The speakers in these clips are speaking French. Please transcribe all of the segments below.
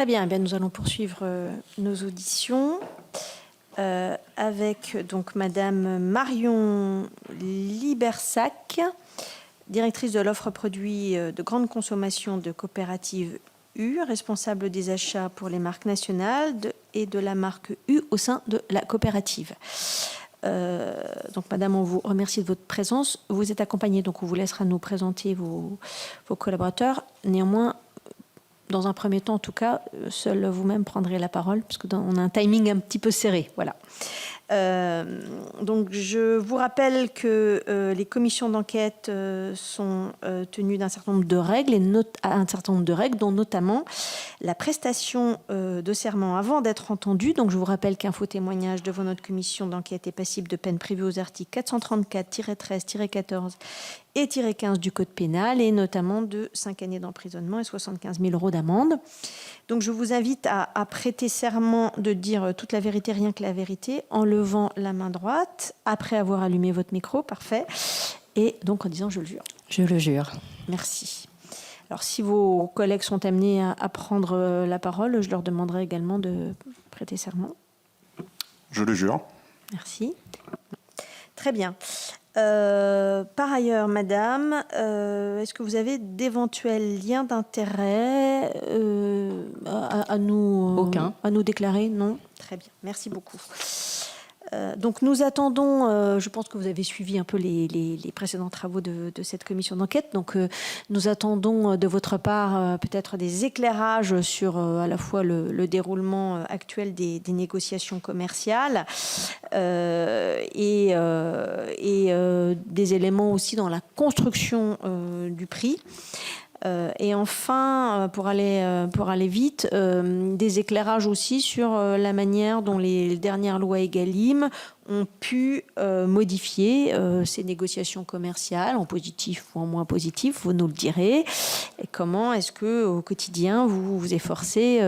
Très bien, eh bien, nous allons poursuivre nos auditions avec donc Madame Marion Libersac, directrice de l'offre produits de grande consommation de coopérative U, responsable des achats pour les marques nationales et de la marque U au sein de la coopérative. Donc Madame, on vous remercie de votre présence. Vous êtes accompagnée, donc on vous laissera nous présenter vos collaborateurs. Néanmoins, dans un premier temps, en tout cas, seul vous-même prendrez la parole, parce qu'on a un timing un petit peu serré. Voilà. Donc, je vous rappelle que les commissions d'enquête sont tenues d'un certain nombre de règles, dont notamment la prestation de serment avant d'être entendue. Donc, je vous rappelle qu'un faux témoignage devant notre commission d'enquête est passible de peine prévue aux articles 434-13-14 et -15 du Code pénal, et notamment de 5 années d'emprisonnement et 75 000 € d'amende. Donc je vous invite à prêter serment de dire toute la vérité, rien que la vérité, en levant la main droite, après avoir allumé votre micro, parfait, et donc en disant « je le jure ». Je le jure. Merci. Alors si vos collègues sont amenés à prendre la parole, je leur demanderai également de prêter serment. Je le jure. Merci. Très bien. Par ailleurs, Madame, est-ce que vous avez d'éventuels liens d'intérêt à nous déclarer? Non? Très bien, merci beaucoup. Donc nous attendons, je pense que vous avez suivi un peu les précédents travaux de cette commission d'enquête, donc nous attendons de votre part peut-être des éclairages sur à la fois le déroulement actuel des négociations commerciales et des éléments aussi dans la construction du prix. Et enfin, pour aller vite, des éclairages aussi sur la manière dont les dernières lois Egalim ont pu modifier ces négociations commerciales, en positif ou en moins positif, vous nous le direz. Et comment est-ce que au quotidien vous vous efforcez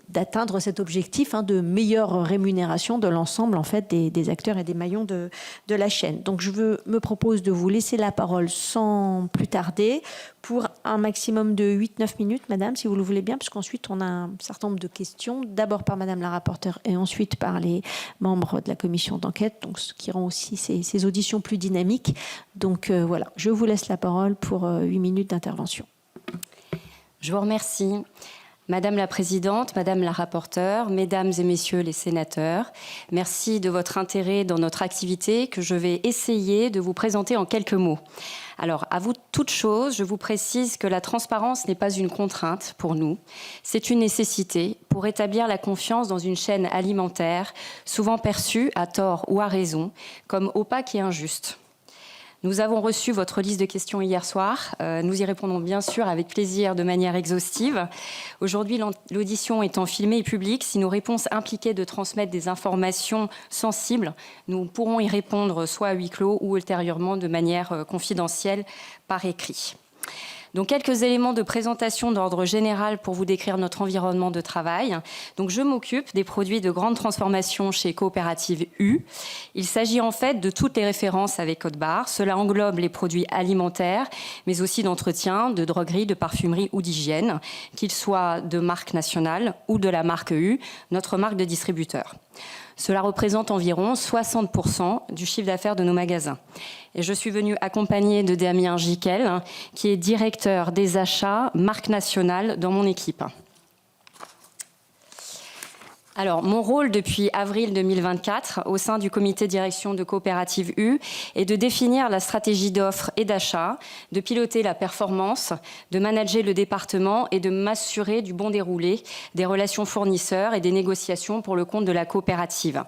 d'atteindre cet objectif de meilleure rémunération de l'ensemble en fait des acteurs et des maillons de la chaîne. Donc je me propose de vous laisser la parole sans plus tarder pour un maximum de 8-9 minutes, Madame, si vous le voulez bien, parce qu'ensuite on a un certain nombre de questions, d'abord par Madame la rapporteure et ensuite par les membres de la commission d'enquête, donc ce qui rend aussi ces auditions plus dynamiques. Donc voilà, je vous laisse la parole pour 8 minutes d'intervention. Je vous remercie. Madame la Présidente, Madame la rapporteure, Mesdames et Messieurs les sénateurs, merci de votre intérêt dans notre activité que je vais essayer de vous présenter en quelques mots. Alors, à vous toute chose, je vous précise que la transparence n'est pas une contrainte pour nous. C'est une nécessité pour établir la confiance dans une chaîne alimentaire, souvent perçue, à tort ou à raison, comme opaque et injuste. Nous avons reçu votre liste de questions hier soir. Nous y répondons bien sûr avec plaisir de manière exhaustive. Aujourd'hui, l'audition étant filmée et publique, si nos réponses impliquaient de transmettre des informations sensibles, nous pourrons y répondre soit à huis clos ou ultérieurement de manière confidentielle par écrit. Donc, quelques éléments de présentation d'ordre général pour vous décrire notre environnement de travail. Donc, je m'occupe des produits de grande transformation chez Coopérative U. Il s'agit en fait de toutes les références avec code barre. Cela englobe les produits alimentaires, mais aussi d'entretien, de droguerie, de parfumerie ou d'hygiène, qu'ils soient de marque nationale ou de la marque U, notre marque de distributeur. Cela représente environ 60% du chiffre d'affaires de nos magasins. Et je suis venue accompagnée de Damien Jiquel, qui est directeur des achats marque nationale dans mon équipe. Alors, mon rôle depuis avril 2024 au sein du comité de direction de Coopérative U est de définir la stratégie d'offre et d'achat, de piloter la performance, de manager le département et de m'assurer du bon déroulé des relations fournisseurs et des négociations pour le compte de la coopérative.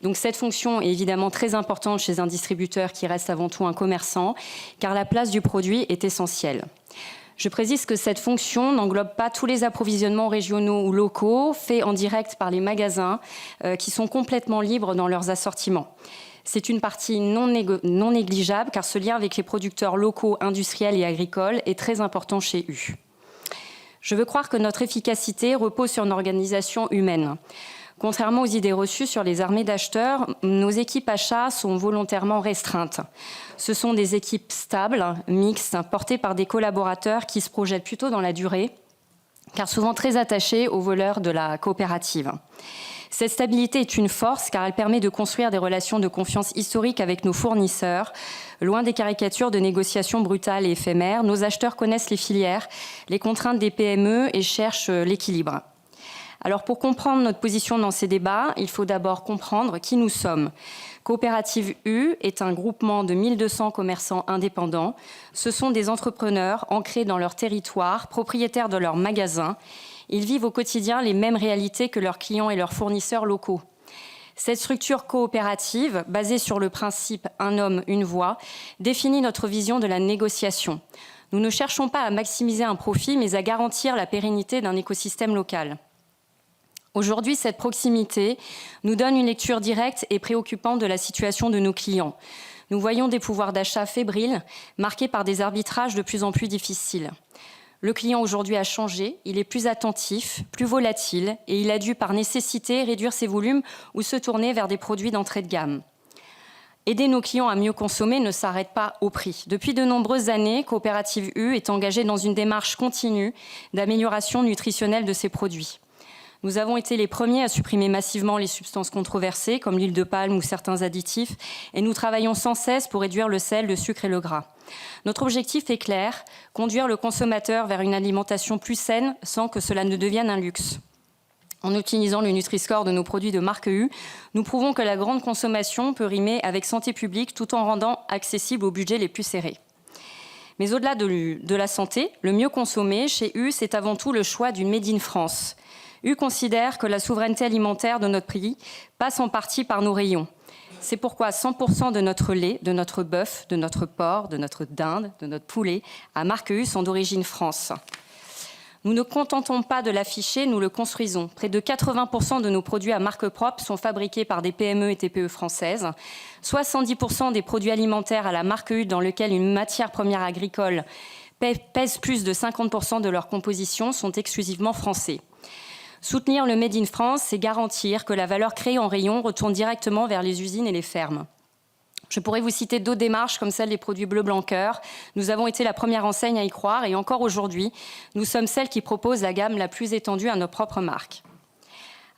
Donc cette fonction est évidemment très importante chez un distributeur qui reste avant tout un commerçant, car la place du produit est essentielle. Je précise que cette fonction n'englobe pas tous les approvisionnements régionaux ou locaux faits en direct par les magasins qui sont complètement libres dans leurs assortiments. C'est une partie non négligeable car ce lien avec les producteurs locaux, industriels et agricoles est très important chez U. Je veux croire que notre efficacité repose sur une organisation humaine. Contrairement aux idées reçues sur les armées d'acheteurs, nos équipes achats sont volontairement restreintes. Ce sont des équipes stables, mixtes, portées par des collaborateurs qui se projettent plutôt dans la durée car souvent très attachés aux valeurs de la coopérative. Cette stabilité est une force car elle permet de construire des relations de confiance historiques avec nos fournisseurs. Loin des caricatures de négociations brutales et éphémères, nos acheteurs connaissent les filières, les contraintes des PME et cherchent l'équilibre. Alors pour comprendre notre position dans ces débats, il faut d'abord comprendre qui nous sommes. Coopérative U est un groupement de 1200 commerçants indépendants. Ce sont des entrepreneurs ancrés dans leur territoire, propriétaires de leurs magasins. Ils vivent au quotidien les mêmes réalités que leurs clients et leurs fournisseurs locaux. Cette structure coopérative, basée sur le principe « un homme, une voix », définit notre vision de la négociation. Nous ne cherchons pas à maximiser un profit, mais à garantir la pérennité d'un écosystème local. Aujourd'hui, cette proximité nous donne une lecture directe et préoccupante de la situation de nos clients. Nous voyons des pouvoirs d'achat fébriles, marqués par des arbitrages de plus en plus difficiles. Le client aujourd'hui a changé, il est plus attentif, plus volatile et il a dû par nécessité réduire ses volumes ou se tourner vers des produits d'entrée de gamme. Aider nos clients à mieux consommer ne s'arrête pas au prix. Depuis de nombreuses années, Coopérative U est engagée dans une démarche continue d'amélioration nutritionnelle de ses produits. Nous avons été les premiers à supprimer massivement les substances controversées, comme l'huile de palme ou certains additifs, et nous travaillons sans cesse pour réduire le sel, le sucre et le gras. Notre objectif est clair, conduire le consommateur vers une alimentation plus saine sans que cela ne devienne un luxe. En utilisant le Nutri-Score de nos produits de marque U, nous prouvons que la grande consommation peut rimer avec santé publique tout en rendant accessible aux budgets les plus serrés. Mais au-delà de la santé, le mieux consommer chez U, c'est avant tout le choix du Made in France. U considère que la souveraineté alimentaire de notre pays passe en partie par nos rayons. C'est pourquoi 100% de notre lait, de notre bœuf, de notre porc, de notre dinde, de notre poulet à marque U sont d'origine France. Nous ne contentons pas de l'afficher, nous le construisons. Près de 80% de nos produits à marque propre sont fabriqués par des PME et TPE françaises. 70% des produits alimentaires à la marque U dans lesquels une matière première agricole pèse plus de 50% de leur composition sont exclusivement français. Soutenir le Made in France, c'est garantir que la valeur créée en rayon retourne directement vers les usines et les fermes. Je pourrais vous citer d'autres démarches comme celle des produits Bleu Blanc Cœur. Nous avons été la première enseigne à y croire et encore aujourd'hui, nous sommes celle qui propose la gamme la plus étendue à nos propres marques.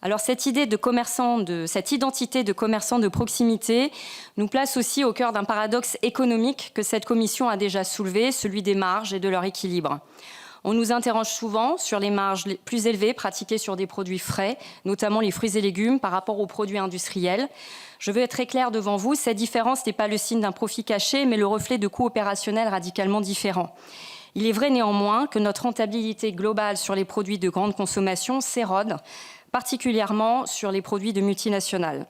Alors cette identité de commerçant de proximité nous place aussi au cœur d'un paradoxe économique que cette commission a déjà soulevé, celui des marges et de leur équilibre. On nous interroge souvent sur les marges les plus élevées pratiquées sur des produits frais, notamment les fruits et légumes, par rapport aux produits industriels. Je veux être très claire devant vous, cette différence n'est pas le signe d'un profit caché, mais le reflet de coûts opérationnels radicalement différents. Il est vrai néanmoins que notre rentabilité globale sur les produits de grande consommation s'érode, particulièrement sur les produits de multinationales.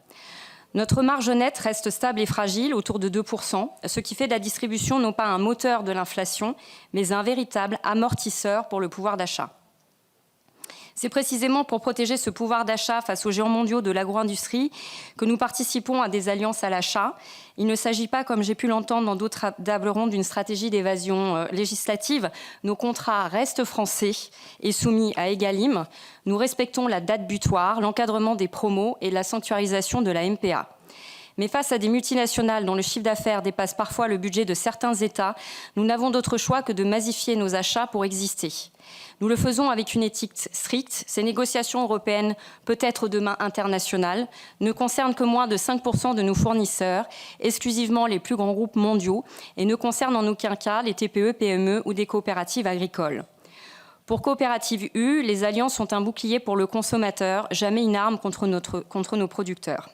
Notre marge nette reste stable et fragile, autour de 2%, ce qui fait de la distribution non pas un moteur de l'inflation, mais un véritable amortisseur pour le pouvoir d'achat. C'est précisément pour protéger ce pouvoir d'achat face aux géants mondiaux de l'agro-industrie que nous participons à des alliances à l'achat. Il ne s'agit pas, comme j'ai pu l'entendre dans d'autres tables rondes, d'une stratégie d'évasion législative. Nos contrats restent français et soumis à Egalim. Nous respectons la date butoir, l'encadrement des promos et la sanctuarisation de la MPA. Mais face à des multinationales dont le chiffre d'affaires dépasse parfois le budget de certains États, nous n'avons d'autre choix que de massifier nos achats pour exister. Nous le faisons avec une éthique stricte. Ces négociations européennes, peut-être demain internationales, ne concernent que moins de 5% de nos fournisseurs, exclusivement les plus grands groupes mondiaux, et ne concernent en aucun cas les TPE, PME ou des coopératives agricoles. Pour Coopérative U, les alliances sont un bouclier pour le consommateur, jamais une arme contre nos producteurs.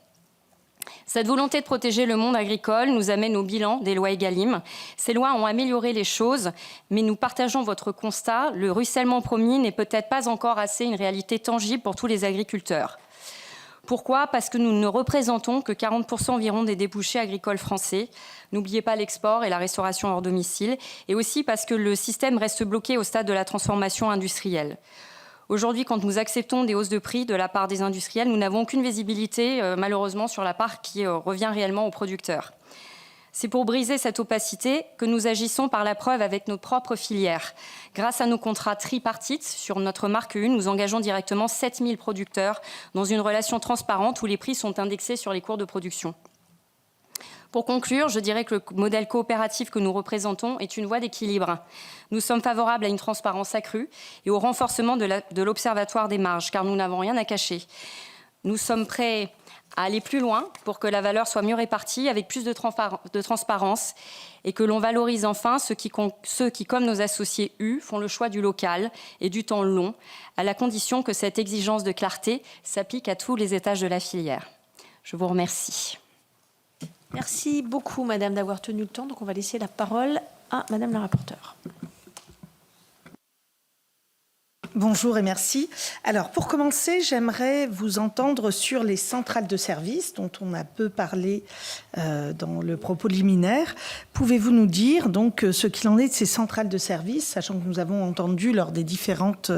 Cette volonté de protéger le monde agricole nous amène au bilan des lois Egalim. Ces lois ont amélioré les choses, mais nous partageons votre constat. Le ruissellement promis n'est peut-être pas encore assez une réalité tangible pour tous les agriculteurs. Pourquoi ? Parce que nous ne représentons que 40% environ des débouchés agricoles français. N'oubliez pas l'export et la restauration hors domicile. Et aussi parce que le système reste bloqué au stade de la transformation industrielle. Aujourd'hui, quand nous acceptons des hausses de prix de la part des industriels, nous n'avons aucune visibilité, malheureusement, sur la part qui revient réellement aux producteurs. C'est pour briser cette opacité que nous agissons par la preuve avec nos propres filières. Grâce à nos contrats tripartites sur notre marque U, nous engageons directement 7000 producteurs dans une relation transparente où les prix sont indexés sur les cours de production. Pour conclure, je dirais que le modèle coopératif que nous représentons est une voie d'équilibre. Nous sommes favorables à une transparence accrue et au renforcement de l'Observatoire des marges, car nous n'avons rien à cacher. Nous sommes prêts à aller plus loin pour que la valeur soit mieux répartie avec plus de transparence et que l'on valorise enfin ceux qui, comme nos associés U, font le choix du local et du temps long, à la condition que cette exigence de clarté s'applique à tous les étages de la filière. Je vous remercie. Merci beaucoup, Madame, d'avoir tenu le temps. Donc, on va laisser la parole à Madame la rapporteure. Bonjour et merci. Alors, pour commencer, j'aimerais vous entendre sur les centrales de services dont on a peu parlé dans le propos liminaire. Pouvez-vous nous dire donc ce qu'il en est de ces centrales de services, sachant que nous avons entendu lors des différentes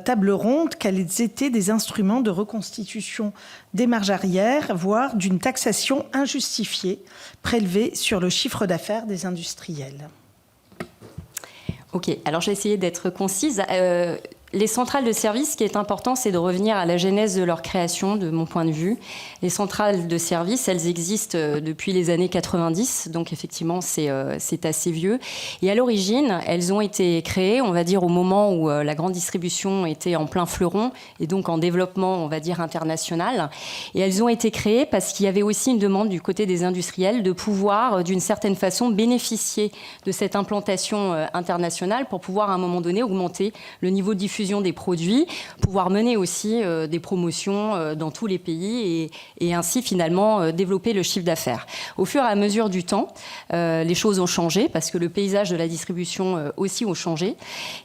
tables rondes quels étaient des instruments de reconstitution des marges arrière, voire d'une taxation injustifiée prélevée sur le chiffre d'affaires des industriels? Ok, alors je vais essayer d'être concise. Les centrales de services, ce qui est important, c'est de revenir à la genèse de leur création, de mon point de vue. Les centrales de services, elles existent depuis les années 90, donc effectivement, c'est assez vieux. Et à l'origine, elles ont été créées, on va dire, au moment où la grande distribution était en plein fleuron, et donc en développement, on va dire, international. Et elles ont été créées parce qu'il y avait aussi une demande du côté des industriels de pouvoir, d'une certaine façon, bénéficier de cette implantation internationale pour pouvoir, à un moment donné, augmenter le niveau de diffusion des produits, pouvoir mener aussi des promotions dans tous les pays et ainsi finalement développer le chiffre d'affaires. Au fur et à mesure du temps, les choses ont changé parce que le paysage de la distribution aussi a changé.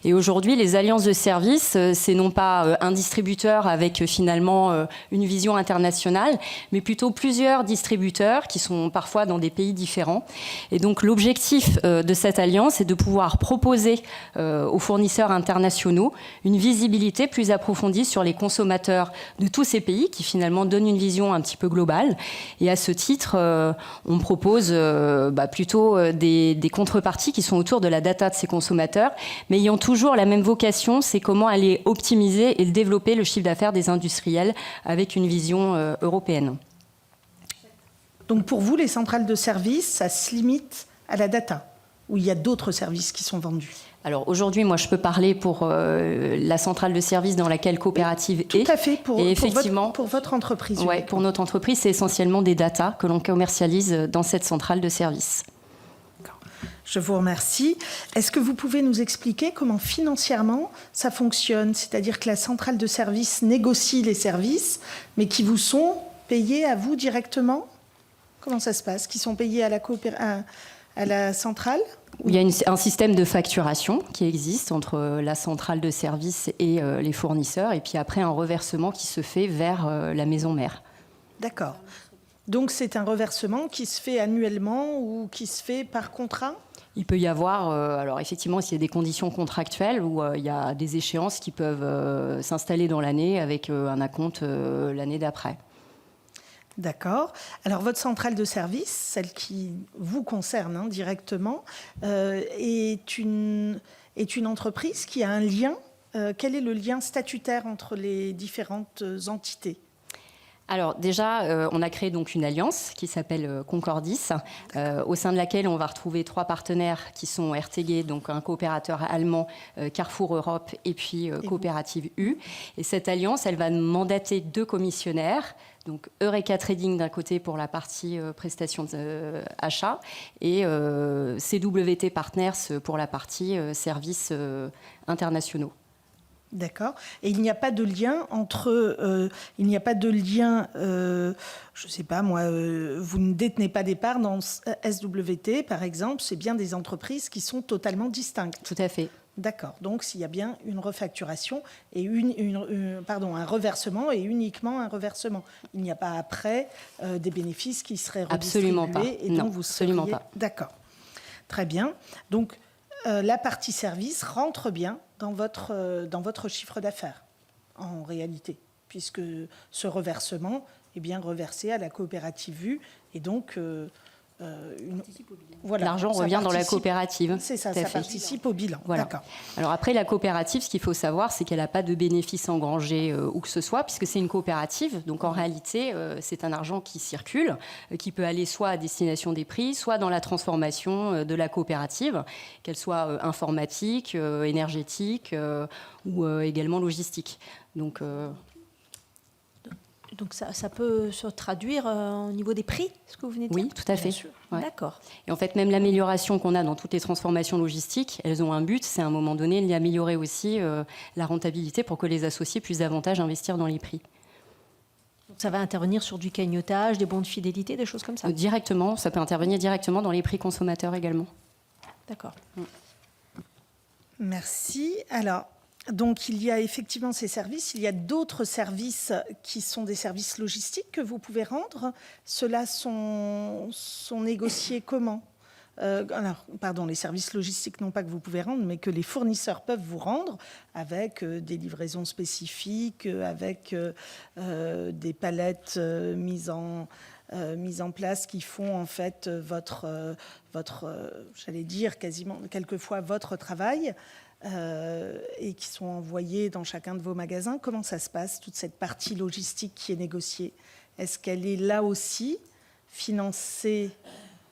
Et aujourd'hui, les alliances de services, c'est non pas un distributeur avec finalement une vision internationale, mais plutôt plusieurs distributeurs qui sont parfois dans des pays différents. Et donc l'objectif de cette alliance est de pouvoir proposer aux fournisseurs internationaux une visibilité plus approfondie sur les consommateurs de tous ces pays qui finalement donnent une vision un petit peu globale. Et à ce titre, on propose plutôt des contreparties qui sont autour de la data de ces consommateurs, mais ayant toujours la même vocation, c'est comment aller optimiser et développer le chiffre d'affaires des industriels avec une vision européenne. Donc pour vous, les centrales de services, ça se limite à la data, ou il y a d'autres services qui sont vendus? Alors aujourd'hui, moi, je peux parler pour la centrale de services dans laquelle Coopérative est. Tout à fait, pour votre entreprise. Oui, pour notre entreprise, c'est essentiellement des datas que l'on commercialise dans cette centrale de services. Je vous remercie. Est-ce que vous pouvez nous expliquer comment financièrement ça fonctionne? C'est-à-dire que la centrale de services négocie les services, mais qui vous sont payés à vous directement? Comment ça se passe? Qui sont payés à la centrale? Il y a un système de facturation qui existe entre la centrale de service et les fournisseurs, et puis après un reversement qui se fait vers la maison mère. D'accord. Donc c'est un reversement qui se fait annuellement ou qui se fait par contrat? Il peut y avoir, alors effectivement, s'il y a des conditions contractuelles où il y a des échéances qui peuvent s'installer dans l'année avec un acompte l'année d'après. D'accord. Alors, votre centrale de service, celle qui vous concerne directement, est une entreprise qui a un lien. Quel est le lien statutaire entre les différentes entités? Alors déjà, on a créé donc une alliance qui s'appelle Concordis, au sein de laquelle on va retrouver 3 partenaires qui sont RTG, donc un coopérateur allemand, Carrefour Europe et puis Coopérative U. Et cette alliance, elle va mandater 2 commissionnaires, donc Eureka Trading d'un côté pour la partie prestation d'achat et CWT Partners pour la partie services internationaux. D'accord. Et il n'y a pas de lien entre... je ne sais pas moi, vous ne détenez pas des parts dans SWT, par exemple, c'est bien des entreprises qui sont totalement distinctes. Tout à fait. D'accord. Donc, s'il y a bien une refacturation et un reversement et uniquement un reversement. Il n'y a pas après des bénéfices qui seraient redistribués. Absolument pas. Et non, donc vous absolument seriez... pas. D'accord. Très bien. Donc, la partie service rentre bien dans votre chiffre d'affaires, en réalité, puisque ce reversement est bien reversé à la coopérative U et donc Voilà, l'argent ça revient dans la participe- coopérative. C'est ça, tout à ça fait. participe au bilan. Voilà. D'accord. Alors après, la coopérative, ce qu'il faut savoir, c'est qu'elle n'a pas de bénéfices engrangés où que ce soit, puisque c'est une coopérative. Donc en réalité, c'est un argent qui circule, qui peut aller soit à destination des prix, soit dans la transformation de la coopérative, qu'elle soit informatique, énergétique ou également logistique. Donc ça peut se traduire au niveau des prix, ce que vous venez de dire? oui, tout à fait. Ouais. D'accord. Et en fait, même l'amélioration qu'on a dans toutes les transformations logistiques, elles ont un but, c'est à un moment donné d'améliorer aussi la rentabilité pour que les associés puissent davantage investir dans les prix. Donc ça va intervenir sur du cagnotage, des bons de fidélité, des choses comme ça? Directement, ça peut intervenir directement dans les prix consommateurs également. D'accord. Merci. Alors, donc, il y a effectivement ces services. Il y a d'autres services qui sont des services logistiques que vous pouvez rendre. Ceux-là sont négociés comment? Les services logistiques, non pas que vous pouvez rendre, mais que les fournisseurs peuvent vous rendre avec des livraisons spécifiques, avec des palettes mises en place qui font en fait votre j'allais dire quasiment quelquefois votre travail. Et qui sont envoyés dans chacun de vos magasins. Comment ça se passe, toute cette partie logistique qui est négociée? Est-ce qu'elle est là aussi financée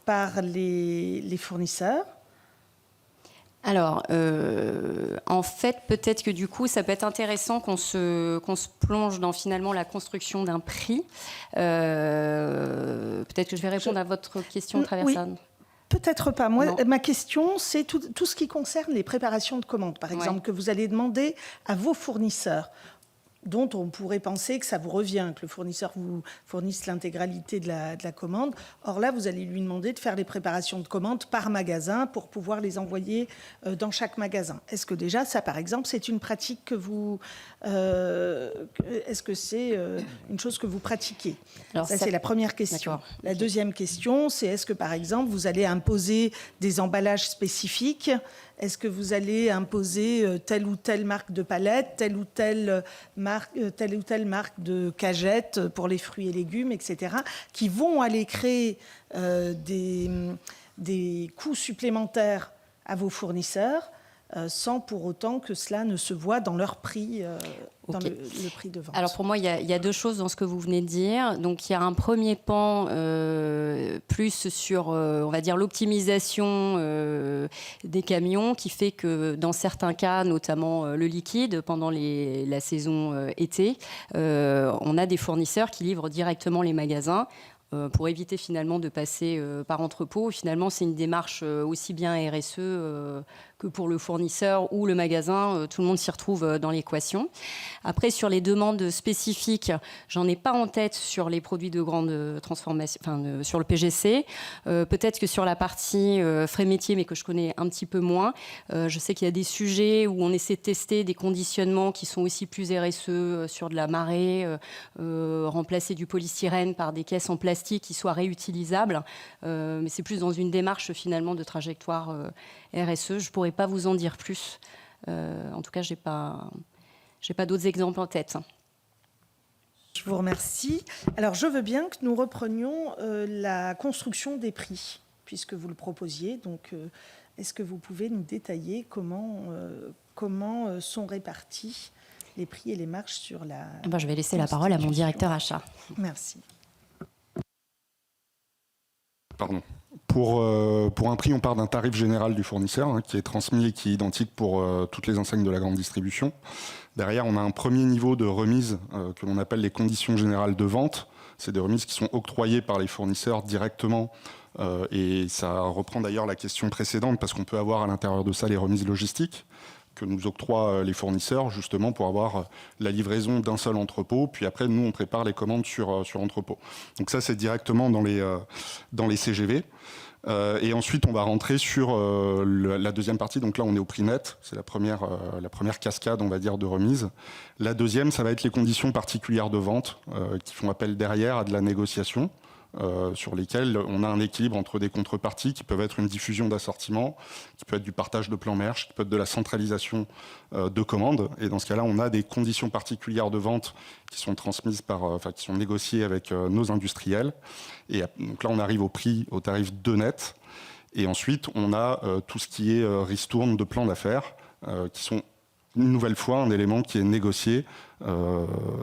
par les fournisseurs? Alors, en fait, peut-être que du coup, ça peut être intéressant qu'on se plonge dans finalement la construction d'un prix. Peut-être que je vais répondre à votre question à travers oui. ça. Peut-être pas. Moi, Non. ma question, c'est tout ce qui concerne les préparations de commandes, par exemple, que vous allez demander à vos fournisseurs, dont on pourrait penser que ça vous revient, que le fournisseur vous fournisse l'intégralité de la commande. Or là, vous allez lui demander de faire les préparations de commandes par magasin pour pouvoir les envoyer dans chaque magasin. Est-ce que déjà, ça, par exemple, c'est une pratique que vous... est-ce que c'est une chose que vous pratiquez? Alors, ça, c'est la première question. D'accord. La deuxième question, c'est est-ce que, par exemple, vous allez imposer des emballages spécifiques? Est-ce que vous allez imposer telle ou telle marque de palette, telle ou telle marque de cagette pour les fruits et légumes, etc., qui vont aller créer des coûts supplémentaires à vos fournisseurs sans pour autant que cela ne se voit dans leur prix, dans Ok. le prix de vente? Alors pour moi, il y a deux choses dans ce que vous venez de dire. Donc il y a un premier pan plus sur, on va dire, l'optimisation des camions qui fait que dans certains cas, notamment le liquide, pendant la saison été, on a des fournisseurs qui livrent directement les magasins. Pour éviter finalement de passer par entrepôt. Finalement, c'est une démarche aussi bien RSE que pour le fournisseur ou le magasin. Tout le monde s'y retrouve dans l'équation. Après, sur les demandes spécifiques, j'en ai pas en tête sur les produits de grande transformation, sur le PGC. Peut-être que sur la partie frais métiers, mais que je connais un petit peu moins, je sais qu'il y a des sujets où on essaie de tester des conditionnements qui sont aussi plus RSE sur de la marée, remplacer du polystyrène par des caisses en plastique qui soient réutilisables. Mais c'est plus dans une démarche finalement de trajectoire RSE. Je pourrais pas vous en dire plus. En tout cas, j'ai pas d'autres exemples en tête. Je vous remercie. Alors, je veux bien que nous reprenions la construction des prix, puisque vous le proposiez. Donc, est-ce que vous pouvez nous détailler comment sont répartis les prix et les marges sur la... Je vais laisser la parole à mon directeur achat. Merci. Pardon. Pour un prix, on part d'un tarif général du fournisseur qui est transmis et qui est identique pour toutes les enseignes de la grande distribution. Derrière, on a un premier niveau de remise que l'on appelle les conditions générales de vente. C'est des remises qui sont octroyées par les fournisseurs directement et ça reprend d'ailleurs la question précédente parce qu'on peut avoir à l'intérieur de ça les remises logistiques que nous octroient les fournisseurs justement pour avoir la livraison d'un seul entrepôt. Puis après, nous, on prépare les commandes sur entrepôt. Donc ça, c'est directement dans les CGV. Et ensuite, on va rentrer sur la deuxième partie. Donc là, on est au prix net. C'est la première cascade, on va dire, de remise. La deuxième, ça va être les conditions particulières de vente qui font appel derrière à de la négociation. sur lesquels on a un équilibre entre des contreparties qui peuvent être une diffusion d'assortiment, qui peut être du partage de plans merch, qui peut être de la centralisation de commandes. Et dans ce cas-là, on a des conditions particulières de vente qui sont transmises qui sont négociées avec nos industriels. Et donc là, on arrive au tarif de net. Et ensuite, on a tout ce qui est ristourne de plans d'affaires, qui sont une nouvelle fois un élément qui est négocié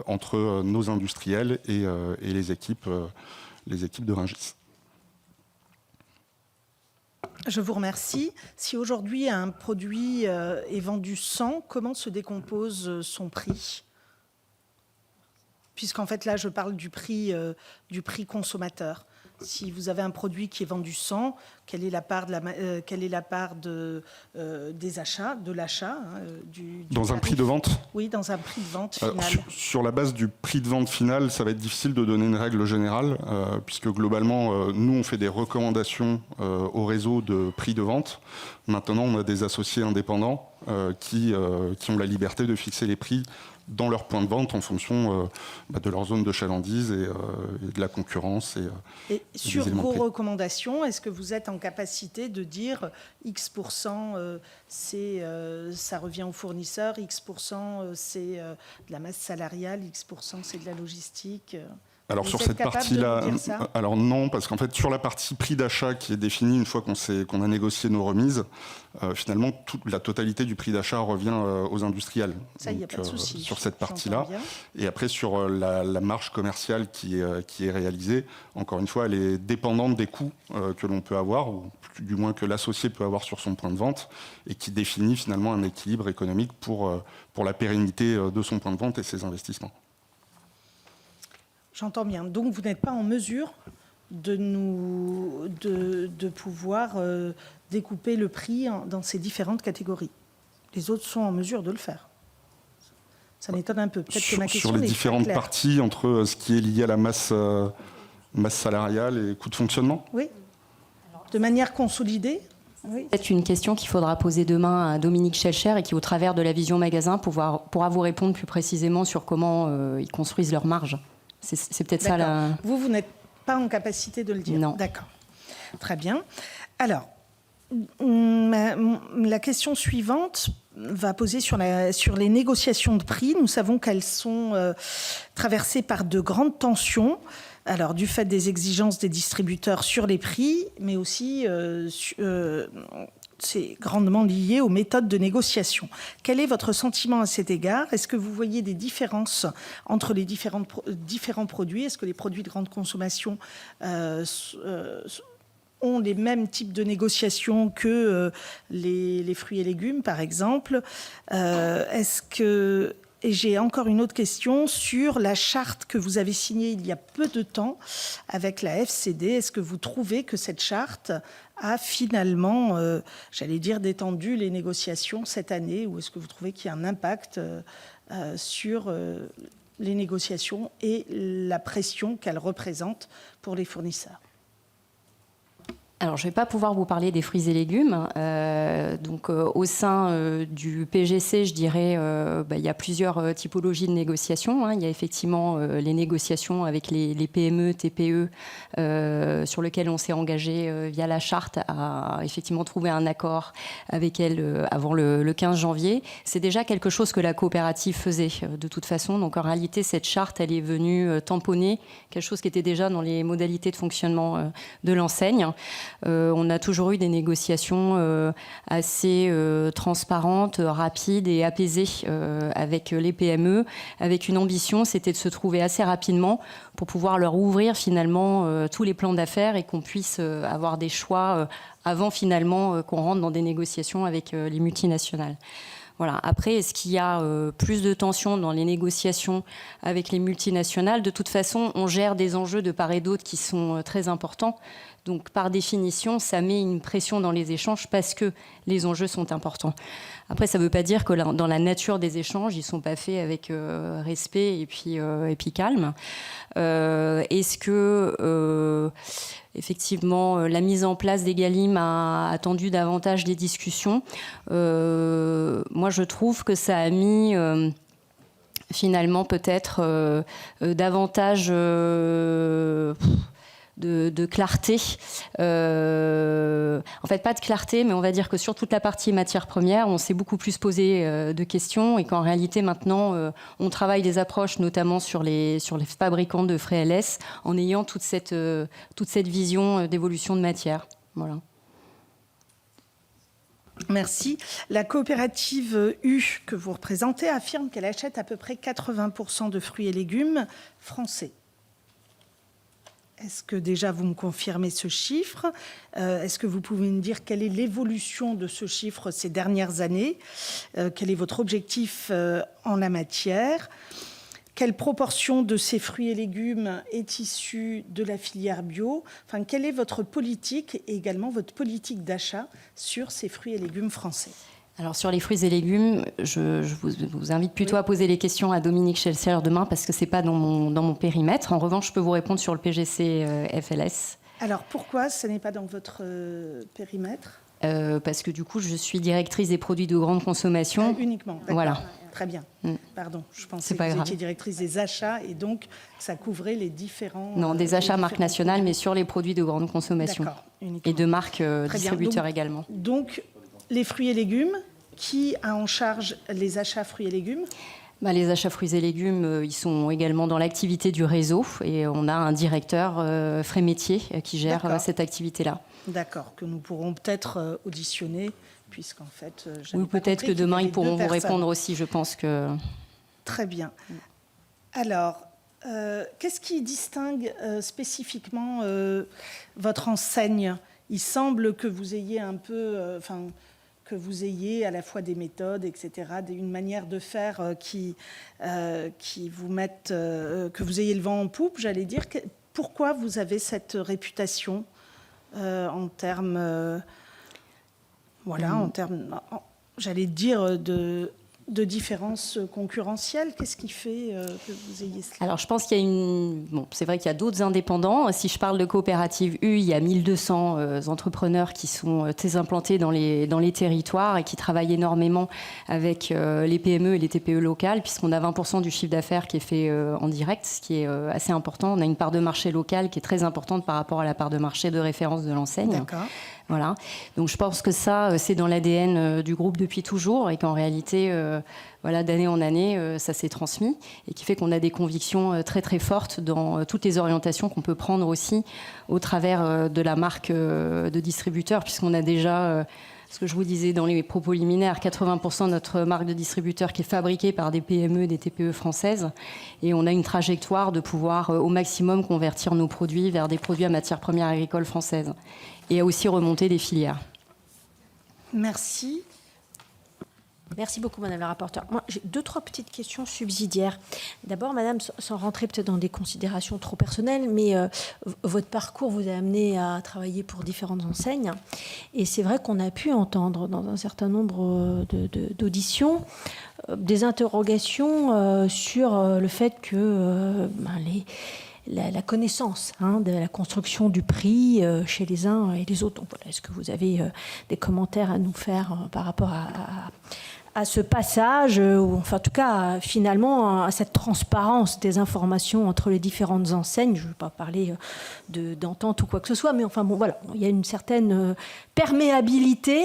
entre nos industriels et les équipes de Rungis. Je vous remercie. Si aujourd'hui un produit est vendu 100, comment se décompose son prix ? Puisqu'en fait là je parle du prix consommateur. Si vous avez un produit qui est vendu 100, quelle est la part des achats, de l'achat du Dans un tarif. prix de vente ? Oui, dans un prix de vente final. Sur la base du prix de vente final, ça va être difficile de donner une règle générale, puisque globalement, nous, on fait des recommandations au réseau de prix de vente. Maintenant, on a des associés indépendants qui ont la liberté de fixer les prix dans leur point de vente en fonction de leur zone de chalandise et de la concurrence. Et sur vos recommandations, est-ce que vous êtes en capacité de dire X% ça revient aux fournisseurs, X% c'est de la masse salariale, X% c'est de la logistique Alors sur cette partie-là, alors non, parce qu'en fait sur la partie prix d'achat qui est définie une fois qu'on a négocié nos remises, finalement la totalité du prix d'achat revient aux industriels. Ça, il n'y a pas de souci. Sur cette partie-là. Et après sur la marge commerciale qui est réalisée, encore une fois, elle est dépendante des coûts que l'on peut avoir, ou du moins que l'associé peut avoir sur son point de vente, et qui définit finalement un équilibre économique pour la pérennité de son point de vente et ses investissements. J'entends bien. Donc, vous n'êtes pas en mesure de pouvoir découper le prix dans ces différentes catégories. Les autres sont en mesure de le faire. Ça m'étonne un peu. Peut-être que ma question sur les n'est différentes pas claire. parties entre ce qui est lié à la masse salariale et coût de fonctionnement. Oui. De manière consolidée. Oui. C'est une question qu'il faudra poser demain à Dominique Schelcher et qui, au travers de la vision magasin, pourra vous répondre plus précisément sur comment ils construisent leur marge. C'est peut-être ça la... Vous n'êtes pas en capacité de le dire. Non. D'accord. Très bien. Alors, la question suivante va poser sur les négociations de prix. Nous savons qu'elles sont traversées par de grandes tensions. Alors, du fait des exigences des distributeurs sur les prix, mais aussi c'est grandement lié aux méthodes de négociation. Quel est votre sentiment à cet égard ? Est-ce que vous voyez des différences entre les différents produits ? Est-ce que les produits de grande consommation ont les mêmes types de négociations que les fruits et légumes, par exemple ? Et j'ai encore une autre question sur la charte que vous avez signée il y a peu de temps avec la FCD. Est-ce que vous trouvez que cette charte a finalement, détendu les négociations cette année, ou est-ce que vous trouvez qu'il y a un impact sur les négociations et la pression qu'elles représentent pour les fournisseurs ? Alors, je ne vais pas pouvoir vous parler des fruits et légumes. Au sein du PGC, je dirais, il y a plusieurs typologies de négociations. Il y a effectivement les négociations avec les PME, TPE, sur lesquelles on s'est engagé via la charte à effectivement trouver un accord avec elles avant le 15 janvier. C'est déjà quelque chose que la coopérative faisait de toute façon. Donc, en réalité, cette charte, elle est venue tamponner quelque chose qui était déjà dans les modalités de fonctionnement de l'enseigne. On a toujours eu des négociations assez transparentes, rapides et apaisées avec les PME, avec une ambition, c'était de se trouver assez rapidement pour pouvoir leur ouvrir finalement tous les plans d'affaires et qu'on puisse avoir des choix avant finalement qu'on rentre dans des négociations avec les multinationales. Voilà. Après, est-ce qu'il y a plus de tensions dans les négociations avec les multinationales ? De toute façon, on gère des enjeux de part et d'autre qui sont très importants. Donc, par définition, ça met une pression dans les échanges parce que les enjeux sont importants. Après, ça ne veut pas dire que dans la nature des échanges, ils ne sont pas faits avec respect et puis calme. Est-ce que, effectivement, la mise en place d'Egalim a attendu davantage des discussions ? Moi, je trouve que ça a mis... finalement peut-être davantage de clarté. En fait, pas de clarté, mais on va dire que sur toute la partie matières premières, on s'est beaucoup plus posé de questions et qu'en réalité, maintenant, on travaille des approches, notamment sur les fabricants de frais LS, en ayant toute cette vision d'évolution de matière. Voilà. Merci. La coopérative U que vous représentez affirme qu'elle achète à peu près 80% de fruits et légumes français. Est-ce que déjà vous me confirmez ce chiffre? Est-ce que vous pouvez me dire quelle est l'évolution de ce chiffre ces dernières années? Quel est votre objectif en la matière? Quelle proportion de ces fruits et légumes est issue de la filière bio? Enfin, quelle est votre politique et également votre politique d'achat sur ces fruits et légumes français? Alors sur les fruits et légumes, je vous invite plutôt à poser les questions à Dominique Schelser demain parce que ce n'est pas dans mon périmètre. En revanche, je peux vous répondre sur le PGC FLS. Alors pourquoi ce n'est pas dans votre périmètre? Parce que du coup, je suis directrice des produits de grande consommation. Uniquement, d'accord. Voilà. Très bien. Pardon, je pensais C'est pas que vous grave. étiez directrice des achats et donc ça couvrait les différents... Non, des achats marque nationale, mais sur les produits de grande consommation. D'accord, uniquement. Et de marques distributeurs donc, également. Donc, les fruits et légumes, qui a en charge les achats fruits et légumes? Les achats fruits et légumes, ils sont également dans l'activité du réseau et on a un directeur frais métiers qui gère cette activité-là. D'accord, que nous pourrons peut-être auditionner, puisqu'en fait... Oui, peut-être que demain, ils pourront vous répondre aussi, je pense que... Très bien. Alors, qu'est-ce qui distingue spécifiquement votre enseigne? Il semble que vous ayez un peu... que vous ayez à la fois des méthodes, etc., une manière de faire qui vous mettent... que vous ayez le vent en poupe, j'allais dire. Pourquoi vous avez cette réputation en termes... en termes, j'allais dire, de différences concurrentielles? Qu'est-ce qui fait que vous ayez cela? Alors, je pense qu'il y a c'est vrai qu'il y a d'autres indépendants. Si je parle de coopérative U, il y a 1200 entrepreneurs qui sont très implantés dans les territoires et qui travaillent énormément avec les PME et les TPE locales, puisqu'on a 20% du chiffre d'affaires qui est fait en direct, ce qui est assez important. On a une part de marché locale qui est très importante par rapport à la part de marché de référence de l'enseigne. D'accord. Voilà. Donc je pense que ça, c'est dans l'ADN du groupe depuis toujours et qu'en réalité, d'année en année, ça s'est transmis et qui fait qu'on a des convictions très très fortes dans toutes les orientations qu'on peut prendre aussi au travers de la marque de distributeur, puisqu'on a déjà, ce que je vous disais dans les propos liminaires, 80% de notre marque de distributeur qui est fabriquée par des PME, des TPE françaises, et on a une trajectoire de pouvoir au maximum convertir nos produits vers des produits à matières premières agricoles françaises. Et à aussi remonter des filières. Merci. Merci beaucoup, Madame la rapporteure. Moi, j'ai 2-3 petites questions subsidiaires. D'abord, Madame, sans rentrer peut-être dans des considérations trop personnelles, mais votre parcours vous a amené à travailler pour différentes enseignes. Et c'est vrai qu'on a pu entendre dans un certain nombre d'auditions des interrogations sur le fait que la connaissance de la construction du prix chez les uns et les autres. Donc, voilà, est-ce que vous avez des commentaires à nous faire par rapport à ce passage, ou enfin, en tout cas, finalement, à cette transparence des informations entre les différentes enseignes? Je ne veux pas parler d'entente ou quoi que ce soit, mais enfin, bon, voilà, il y a une certaine perméabilité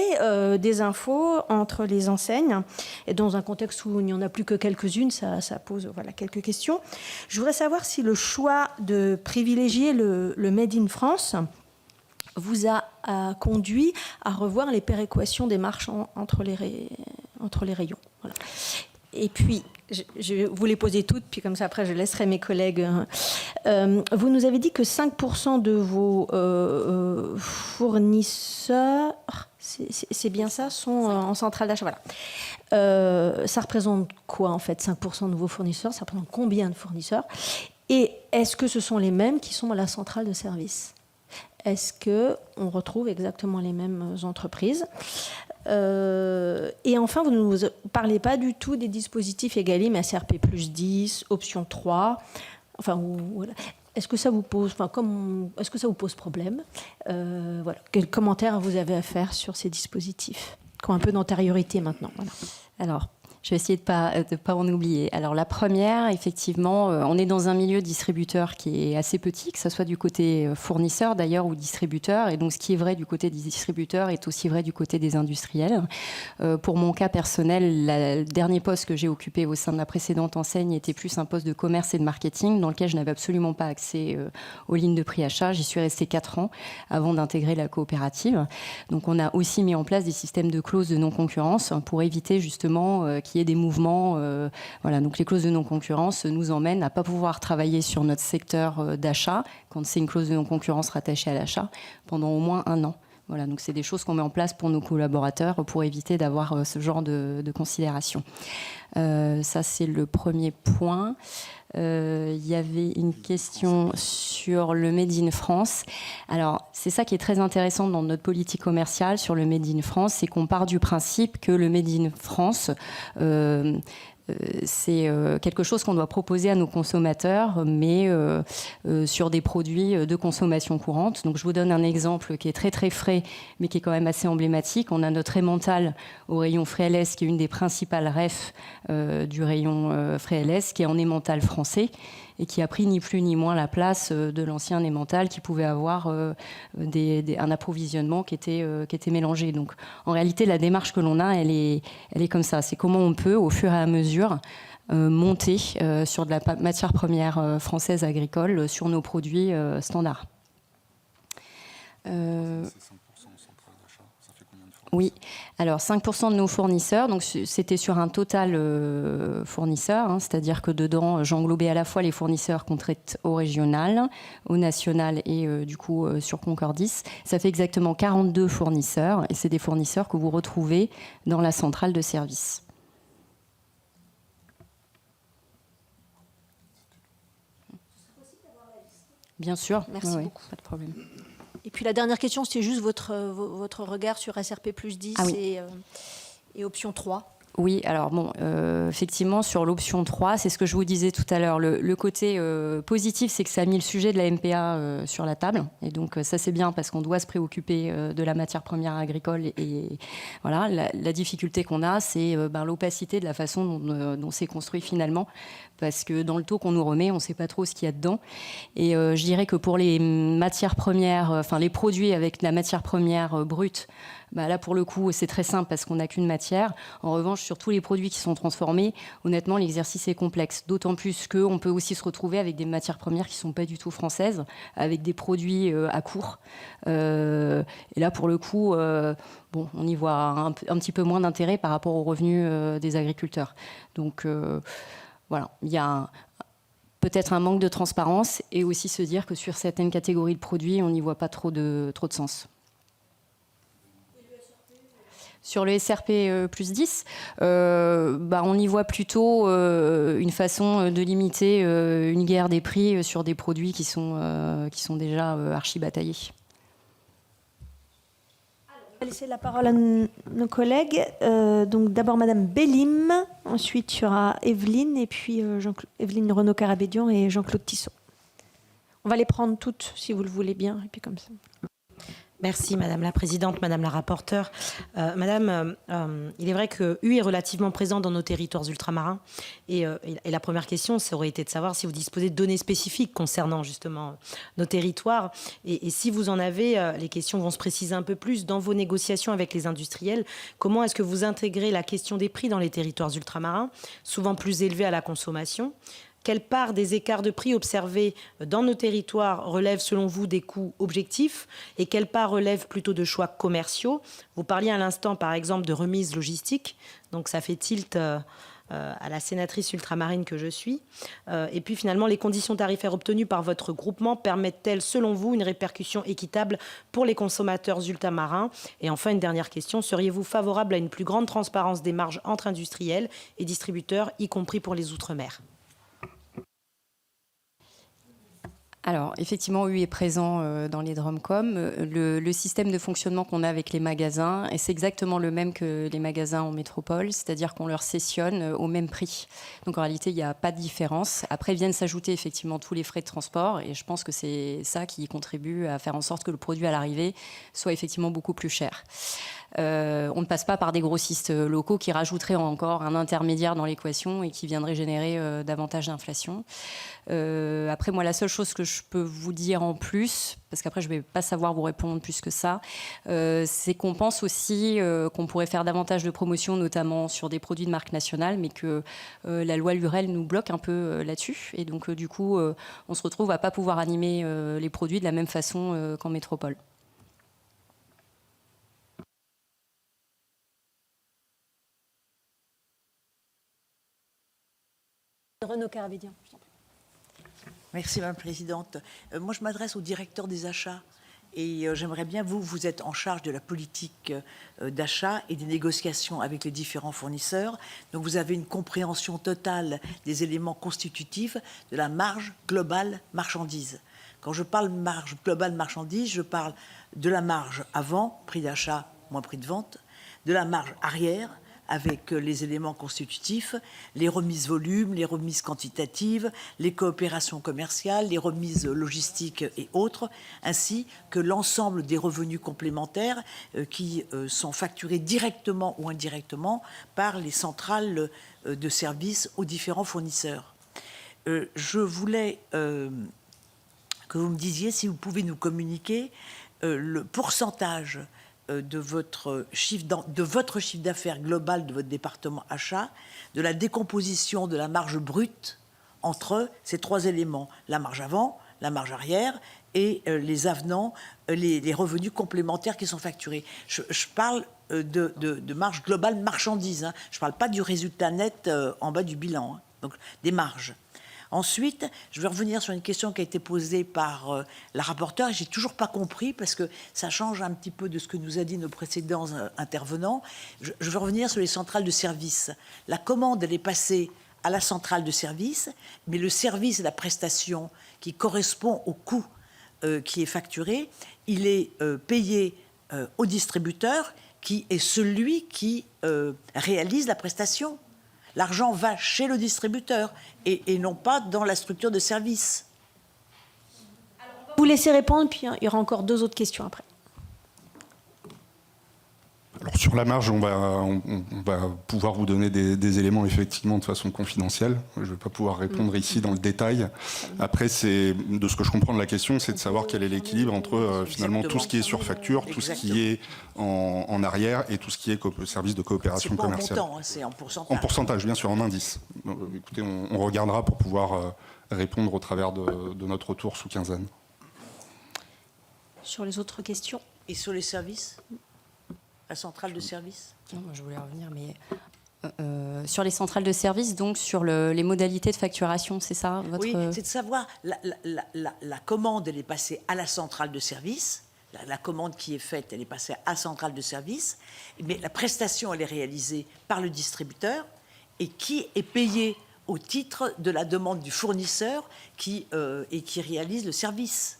des infos entre les enseignes. Et dans un contexte où il n'y en a plus que quelques-unes, ça pose quelques questions. Je voudrais savoir si le choix de privilégier le Made in France vous a conduit à revoir les péréquations des marchands entre les rayons. Voilà. Et puis, je vais vous les poser toutes, puis comme ça, après, je laisserai mes collègues. Vous nous avez dit que 5% de vos fournisseurs, c'est bien ça, sont en centrale d'achat. Voilà. Ça représente quoi, en fait, 5% de vos fournisseurs? Ça représente combien de fournisseurs? Et est-ce que ce sont les mêmes qui sont à la centrale de service? Est-ce qu'on retrouve exactement les mêmes entreprises? Et enfin, vous ne nous parlez pas du tout des dispositifs Egalim, SRP plus 10, option 3. Enfin, voilà. Est-ce que ça vous pose, est-ce que ça vous pose problème? Voilà. Quel commentaire vous avez à faire sur ces dispositifs qui ont un peu d'antériorité maintenant? Voilà. Alors, Je vais essayer de pas en oublier. Alors la première, effectivement, on est dans un milieu distributeur qui est assez petit, que ce soit du côté fournisseur d'ailleurs ou distributeur. Et donc ce qui est vrai du côté des distributeurs est aussi vrai du côté des industriels. Pour mon cas personnel, le dernier poste que j'ai occupé au sein de la précédente enseigne était plus un poste de commerce et de marketing dans lequel je n'avais absolument pas accès aux lignes de prix achat. J'y suis restée 4 ans avant d'intégrer la coopérative. Donc on a aussi mis en place des systèmes de clauses de non-concurrence pour éviter justement qu'il y ait des mouvements. Voilà. Donc les clauses de non-concurrence nous emmènent à ne pas pouvoir travailler sur notre secteur d'achat quand c'est une clause de non-concurrence rattachée à l'achat pendant au moins 1 an. Voilà, donc c'est des choses qu'on met en place pour nos collaborateurs pour éviter d'avoir ce genre de considération. Ça, c'est le premier point. Il y avait une question sur le Made in France. Alors, c'est ça qui est très intéressant dans notre politique commerciale sur le Made in France, c'est qu'on part du principe que le Made in France, c'est quelque chose qu'on doit proposer à nos consommateurs, mais sur des produits de consommation courante. Donc je vous donne un exemple qui est très très frais, mais qui est quand même assez emblématique. On a notre emmental au rayon Fréalès, qui est une des principales refs du rayon Fréalès, qui est en emmental français et qui a pris ni plus ni moins la place de l'ancien emmental qui pouvait avoir un approvisionnement qui était mélangé. Donc en réalité, la démarche que l'on a, elle est comme ça. C'est comment on peut, au fur et à mesure, monter sur de la matière première française agricole sur nos produits standards. Oui, alors 5% de nos fournisseurs, donc c'était sur un total fournisseur, c'est-à-dire que dedans, j'englobais à la fois les fournisseurs qu'on traite au régional, au national et du coup sur Concordis. Ça fait exactement 42 fournisseurs et c'est des fournisseurs que vous retrouvez dans la centrale de service. Bien sûr, merci beaucoup. Pas de problème. Et puis la dernière question, c'était juste votre regard sur SRP plus 10 et option 3. Oui, alors bon, effectivement, sur l'option 3, c'est ce que je vous disais tout à l'heure. Le côté positif, c'est que ça a mis le sujet de la MPA sur la table. Et donc, ça, c'est bien parce qu'on doit se préoccuper de la matière première agricole. Et voilà, la difficulté qu'on a, c'est l'opacité de la façon dont c'est construit finalement. Parce que dans le taux qu'on nous remet, on ne sait pas trop ce qu'il y a dedans. Et je dirais que pour les matières premières, les produits avec la matière première brute, là, pour le coup, c'est très simple parce qu'on n'a qu'une matière. En revanche, sur tous les produits qui sont transformés, honnêtement, l'exercice est complexe. D'autant plus qu'on peut aussi se retrouver avec des matières premières qui ne sont pas du tout françaises, avec des produits à court. Et là, pour le coup, on y voit un petit peu moins d'intérêt par rapport aux revenus des agriculteurs. Donc, voilà, il y a peut-être un manque de transparence et aussi se dire que sur certaines catégories de produits, on n'y voit pas trop de sens. Sur le SRP plus 10, on y voit plutôt une façon de limiter une guerre des prix sur des produits qui sont déjà archi-bataillés. On va laisser la parole à nos collègues. Donc d'abord Madame Bellim, ensuite il y aura Evelyne, et puis Evelyne Renaud-Carabédian et Jean-Claude Tissot. On va les prendre toutes, si vous le voulez bien, et puis comme ça. Merci Madame la Présidente, Madame la rapporteure. Madame, il est vrai que U est relativement présent dans nos territoires ultramarins. Et la première question, ça aurait été de savoir si vous disposez de données spécifiques concernant justement nos territoires. Et si vous en avez, les questions vont se préciser un peu plus. Dans vos négociations avec les industriels, comment est-ce que vous intégrez la question des prix dans les territoires ultramarins, souvent plus élevés à la consommation ? Quelle part des écarts de prix observés dans nos territoires relève selon vous des coûts objectifs et quelle part relève plutôt de choix commerciaux ? Vous parliez à l'instant par exemple de remise logistique, donc ça fait tilt à la sénatrice ultramarine que je suis. Et puis finalement, les conditions tarifaires obtenues par votre groupement permettent-elles selon vous une répercussion équitable pour les consommateurs ultramarins ? Et enfin, une dernière question, seriez-vous favorable à une plus grande transparence des marges entre industriels et distributeurs, y compris pour les Outre-mer ? Alors, effectivement, UI est présent dans les Drumcom. Le système de fonctionnement qu'on a avec les magasins, et c'est exactement le même que les magasins en métropole, c'est-à-dire qu'on leur cessionne au même prix. Donc, en réalité, il n'y a pas de différence. Après, viennent s'ajouter effectivement tous les frais de transport, et je pense que c'est ça qui contribue à faire en sorte que le produit à l'arrivée soit effectivement beaucoup plus cher. On ne passe pas par des grossistes locaux qui rajouteraient encore un intermédiaire dans l'équation et qui viendraient générer davantage d'inflation. Après, moi, la seule chose que je peux vous dire en plus, parce qu'après, je ne vais pas savoir vous répondre plus que ça, c'est qu'on pense aussi qu'on pourrait faire davantage de promotion, notamment sur des produits de marque nationale, mais que la loi Lurel nous bloque un peu là-dessus. Et donc, du coup, on se retrouve à ne pas pouvoir animer les produits de la même façon qu'en métropole. Renaud Caravédian. Merci Madame la Présidente. Moi je m'adresse au directeur des achats et j'aimerais bien, vous êtes en charge de la politique d'achat et des négociations avec les différents fournisseurs, donc vous avez une compréhension totale des éléments constitutifs de la marge globale marchandise. Quand je parle marge globale marchandise, je parle de la marge avant, prix d'achat moins prix de vente, de la marge arrière, avec les éléments constitutifs, les remises volumes, les remises quantitatives, les coopérations commerciales, les remises logistiques et autres, ainsi que l'ensemble des revenus complémentaires qui sont facturés directement ou indirectement par les centrales de services aux différents fournisseurs. Je voulais que vous me disiez si vous pouvez nous communiquer le pourcentage de votre chiffre d'affaires global de votre département achat, de la décomposition de la marge brute entre ces trois éléments, la marge avant, la marge arrière et les avenants, les revenus complémentaires qui sont facturés. Je parle de marge globale marchandise, hein. Je ne parle pas du résultat net en bas du bilan, hein. Donc des marges. Ensuite, je vais revenir sur une question qui a été posée par la rapporteure et j'ai toujours pas compris parce que ça change un petit peu de ce que nous a dit nos précédents intervenants. Je vais revenir sur les centrales de service. La commande, elle est passée à la centrale de service, mais le service et la prestation qui correspond au coût qui est facturé, il est payé au distributeur qui est celui qui réalise la prestation. L'argent va chez le distributeur et non pas dans la structure de service. Vous laissez répondre, puis il y aura encore 2 autres questions après. Alors sur la marge, on va pouvoir vous donner des éléments effectivement de façon confidentielle. Je ne vais pas pouvoir répondre ici dans le détail. Après, de ce que je comprends de la question, c'est de savoir quel est l'équilibre entre finalement tout ce qui est sur facture, tout ce qui est en arrière et tout ce qui est service de coopération commerciale. C'est pas en montant, hein, c'est en pourcentage. En pourcentage, bien sûr, en indice. Écoutez, on regardera pour pouvoir répondre au travers de notre retour sous quinzaine. Sur les autres questions. Et sur les services ? La centrale de service ? Non, moi, je voulais revenir, mais sur les centrales de service, donc sur les modalités de facturation, c'est ça votre... Oui, c'est de savoir, la commande, elle est passée à la centrale de service, la commande qui est faite, elle est passée à la centrale de service, mais la prestation, elle est réalisée par le distributeur, et qui est payé au titre de la demande du fournisseur qui réalise le service.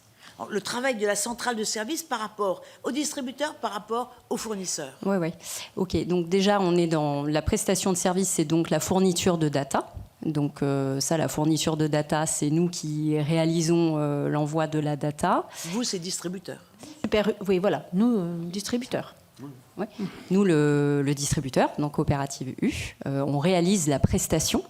Le travail de la centrale de service par rapport au distributeur, par rapport au fournisseur. Oui, oui. OK. Donc déjà, on est dans la prestation de service, c'est donc la fourniture de data. Donc ça, la fourniture de data, c'est nous qui réalisons l'envoi de la data. Vous, c'est distributeur. Super, oui, voilà, nous, distributeurs. Ouais. Nous, le distributeur, donc Coopérative U, on réalise la prestation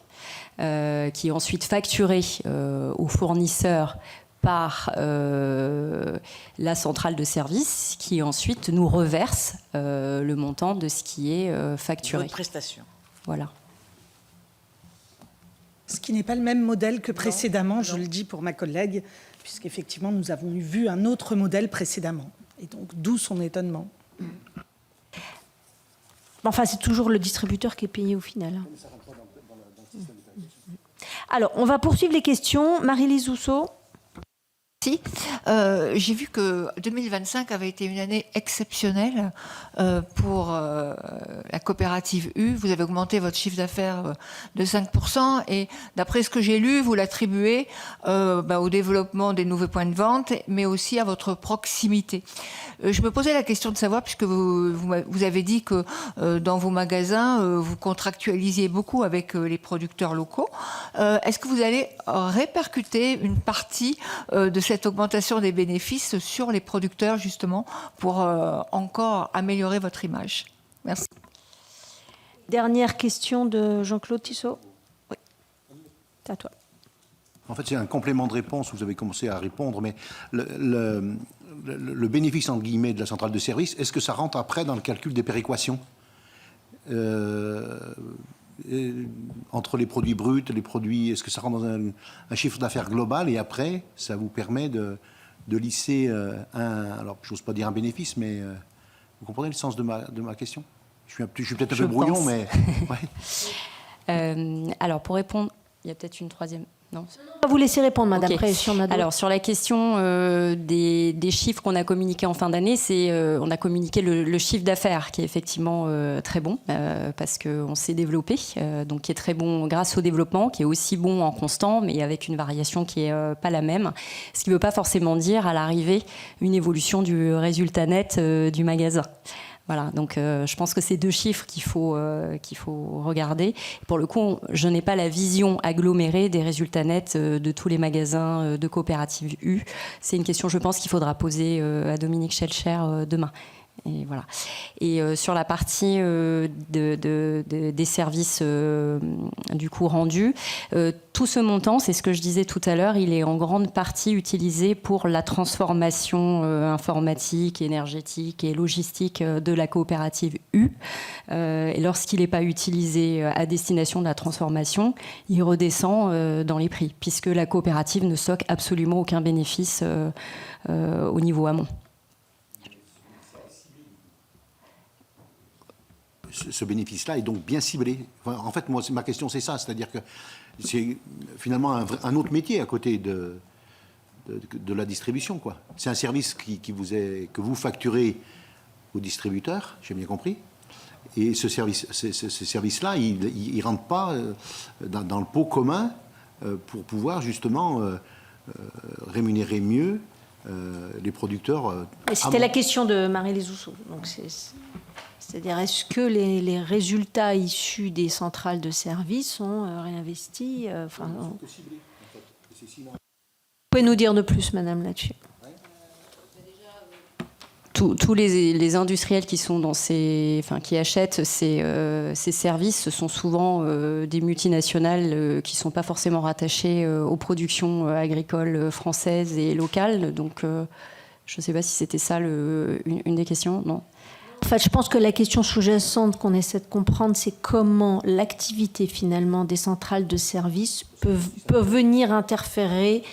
qui est ensuite facturée au fournisseur par la centrale de service qui ensuite nous reverse le montant de ce qui est facturé. Votre prestation. Voilà. Ce qui n'est pas le même modèle que précédemment, je le dis pour ma collègue, puisqu'effectivement nous avons vu un autre modèle précédemment. Et donc d'où son étonnement. Enfin, c'est toujours le distributeur qui est payé au final. Alors, on va poursuivre les questions. Marie-Lise Housseau. Si, j'ai vu que 2025 avait été une année exceptionnelle pour la coopérative U. Vous avez augmenté votre chiffre d'affaires de 5% et d'après ce que j'ai lu, vous l'attribuez au développement des nouveaux points de vente, mais aussi à votre proximité. Je me posais la question de savoir, puisque vous avez dit que dans vos magasins, vous contractualisiez beaucoup avec les producteurs locaux. Est-ce que vous allez répercuter une partie de cette augmentation des bénéfices sur les producteurs, justement, pour encore améliorer votre image? Merci. Dernière question de Jean-Claude Tissot. Oui, c'est à toi. En fait, c'est un complément de réponse. Vous avez commencé à répondre, mais le bénéfice, entre guillemets, de la centrale de service, est-ce que ça rentre après dans le calcul des péréquations entre les produits bruts, les produits, est-ce que ça rentre dans un chiffre d'affaires global et après, ça vous permet de lisser alors j'ose pas dire un bénéfice, mais vous comprenez le sens de ma question? Je suis peut-être un peu brouillon, mais... Ouais. Alors, pour répondre, il y a peut-être une troisième... Non. On va vous laisser répondre, madame. Okay. Après, si on a d'autres. Alors, sur la question des chiffres qu'on a communiqués en fin d'année, on a communiqué le chiffre d'affaires qui est effectivement très bon parce qu'on s'est développé, donc qui est très bon grâce au développement, qui est aussi bon en constant, mais avec une variation qui n'est pas la même. Ce qui ne veut pas forcément dire à l'arrivée une évolution du résultat net du magasin. Voilà, donc je pense que c'est deux chiffres qu'il faut regarder. Pour le coup, je n'ai pas la vision agglomérée des résultats nets de tous les magasins de coopérative U. C'est une question, je pense, qu'il faudra poser à Dominique Schelcher demain. Et voilà. Et sur la partie des services du coup rendus, tout ce montant, c'est ce que je disais tout à l'heure, il est en grande partie utilisé pour la transformation informatique, énergétique et logistique de la coopérative U. Et lorsqu'il n'est pas utilisé à destination de la transformation, il redescend dans les prix, puisque la coopérative ne stocke absolument aucun bénéfice au niveau amont. Ce bénéfice-là est donc bien ciblé. Enfin, en fait, moi, ma question, c'est ça. C'est-à-dire que c'est finalement un autre métier à côté de la distribution, quoi. C'est un service que vous facturez aux distributeurs, j'ai bien compris. Et ce service-là, il ne rentre pas dans le pot commun pour pouvoir justement rémunérer mieux les producteurs. C'était la question de Marie-Lise Housseau. Donc c'est-à-dire, est-ce que les résultats issus des centrales de services sont réinvestis Vous pouvez nous dire de plus, madame, là-dessus? Tous les industriels qui sont qui achètent ces services, ce sont souvent des multinationales qui ne sont pas forcément rattachées aux productions agricoles françaises et locales. Donc, je ne sais pas si c'était ça une des questions, non? En fait, je pense que la question sous-jacente qu'on essaie de comprendre, c'est comment l'activité finalement des centrales de services peut venir interférer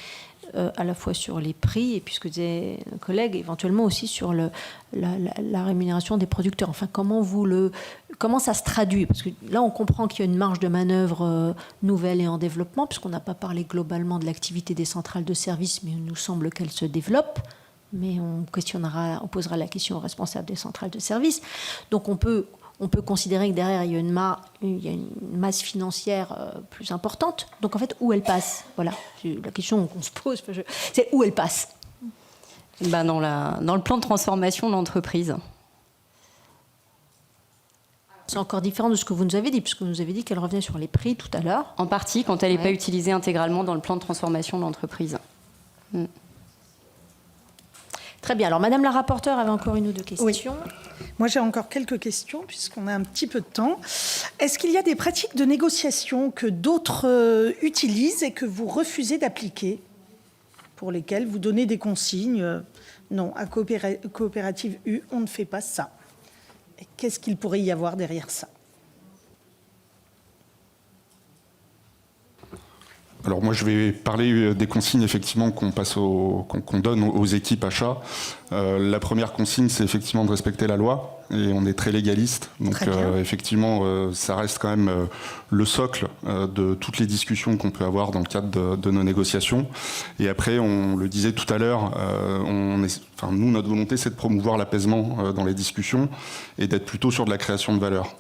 à la fois sur les prix et, puisque des collègues, éventuellement aussi sur la rémunération des producteurs. Enfin, comment ça se traduit? Parce que là, on comprend qu'il y a une marge de manœuvre nouvelle et en développement, puisqu'on n'a pas parlé globalement de l'activité des centrales de services, mais il nous semble qu'elle se développe. Mais on posera la question aux responsables des centrales de services. Donc on peut considérer que derrière, il y a une masse financière plus importante. Donc en fait, où elle passe? Voilà, la question qu'on se pose, c'est où elle passe? Dans le plan de transformation de l'entreprise. C'est encore différent de ce que vous nous avez dit, puisque vous nous avez dit qu'elle revenait sur les prix tout à l'heure. En partie, quand elle n'est pas utilisée intégralement dans le plan de transformation de l'entreprise. Très bien. Alors, madame la rapporteure avait encore une ou deux questions. Oui. Moi, j'ai encore quelques questions, puisqu'on a un petit peu de temps. Est-ce qu'il y a des pratiques de négociation que d'autres utilisent et que vous refusez d'appliquer, pour lesquelles vous donnez des consignes? Non, à coopérative U, on ne fait pas ça. Qu'est-ce qu'il pourrait y avoir derrière ça? Alors moi je vais parler des consignes effectivement qu'on donne aux équipes achats. La première consigne, c'est effectivement de respecter la loi, et on est très légaliste, donc effectivement ça reste quand même le socle de toutes les discussions qu'on peut avoir dans le cadre de nos négociations. Et après, on le disait tout à l'heure, nous, notre volonté, c'est de promouvoir l'apaisement dans les discussions et d'être plutôt sur de la création de valeur.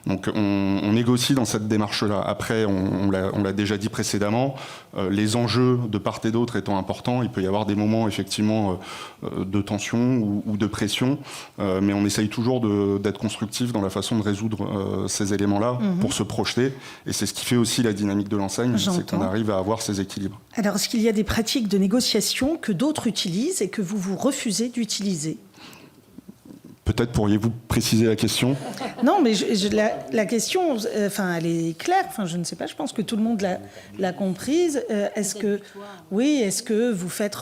Donc on négocie dans cette démarche-là. Après, on l'a déjà dit précédemment, les enjeux de part et d'autre étant importants, il peut y avoir des moments effectivement de tension ou de pression, mais on essaye toujours d'être constructif dans la façon de résoudre ces éléments-là pour se projeter. Et c'est ce qui fait aussi la dynamique de l'enseigne, c'est qu'on arrive à avoir ces équilibres. Alors, est-ce qu'il y a des pratiques de négociation que d'autres utilisent et que vous refusez d'utiliser ? Peut-être pourriez-vous préciser la question ? Non, mais la question, elle est claire. Je ne sais pas. Je pense que tout le monde l'a comprise. Est-ce que vous faites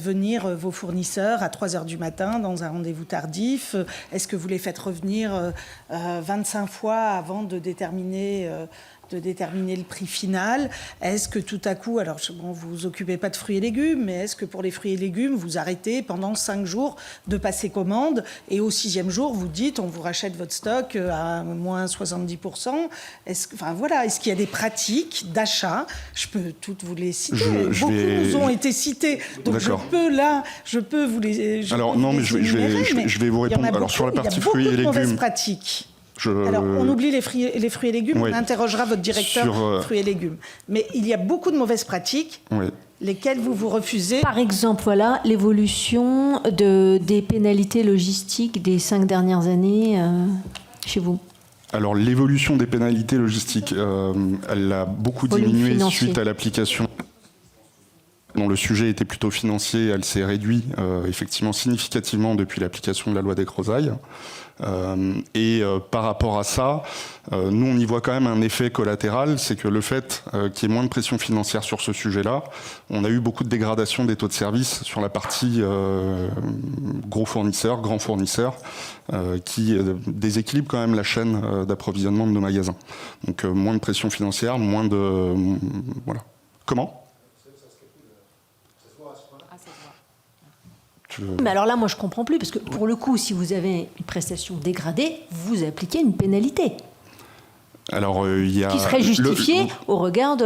venir vos fournisseurs à 3h du matin dans un rendez-vous tardif ? Est-ce que vous les faites revenir 25 fois avant de déterminer le prix final? Est-ce que tout à coup, alors vous vous occupez pas de fruits et légumes, mais est-ce que pour les fruits et légumes, vous arrêtez pendant 5 jours de passer commande et au 6e jour, vous dites on vous rachète votre stock à moins 70%? Est-ce qu'il y a des pratiques d'achat? Je peux toutes vous les citer. Beaucoup nous ont été cités, donc je peux vous les. Je vais vous répondre. Alors sur la partie fruits et légumes, mauvaises pratiques. Alors, on oublie les fruits et légumes, on interrogera votre directeur fruits et légumes. Mais il y a beaucoup de mauvaises pratiques, lesquelles vous refusez. Par exemple, l'évolution des pénalités logistiques des 5 dernières années chez vous. Alors, l'évolution des pénalités logistiques, elle a beaucoup diminué suite à l'application. Dont le sujet était plutôt financier, elle s'est réduite effectivement significativement depuis l'application de la loi des grosailles. Par rapport à ça, nous on y voit quand même un effet collatéral, c'est que le fait qu'il y ait moins de pression financière sur ce sujet-là, on a eu beaucoup de dégradation des taux de service sur la partie gros fournisseurs, grands fournisseurs, qui déséquilibrent quand même la chaîne d'approvisionnement de nos magasins. Donc moins de pression financière, moins de... voilà. Comment ? Mais alors là, moi, je comprends plus, parce que pour le coup, si vous avez une prestation dégradée, vous appliquez une pénalité. Alors, qui serait justifiée au regard de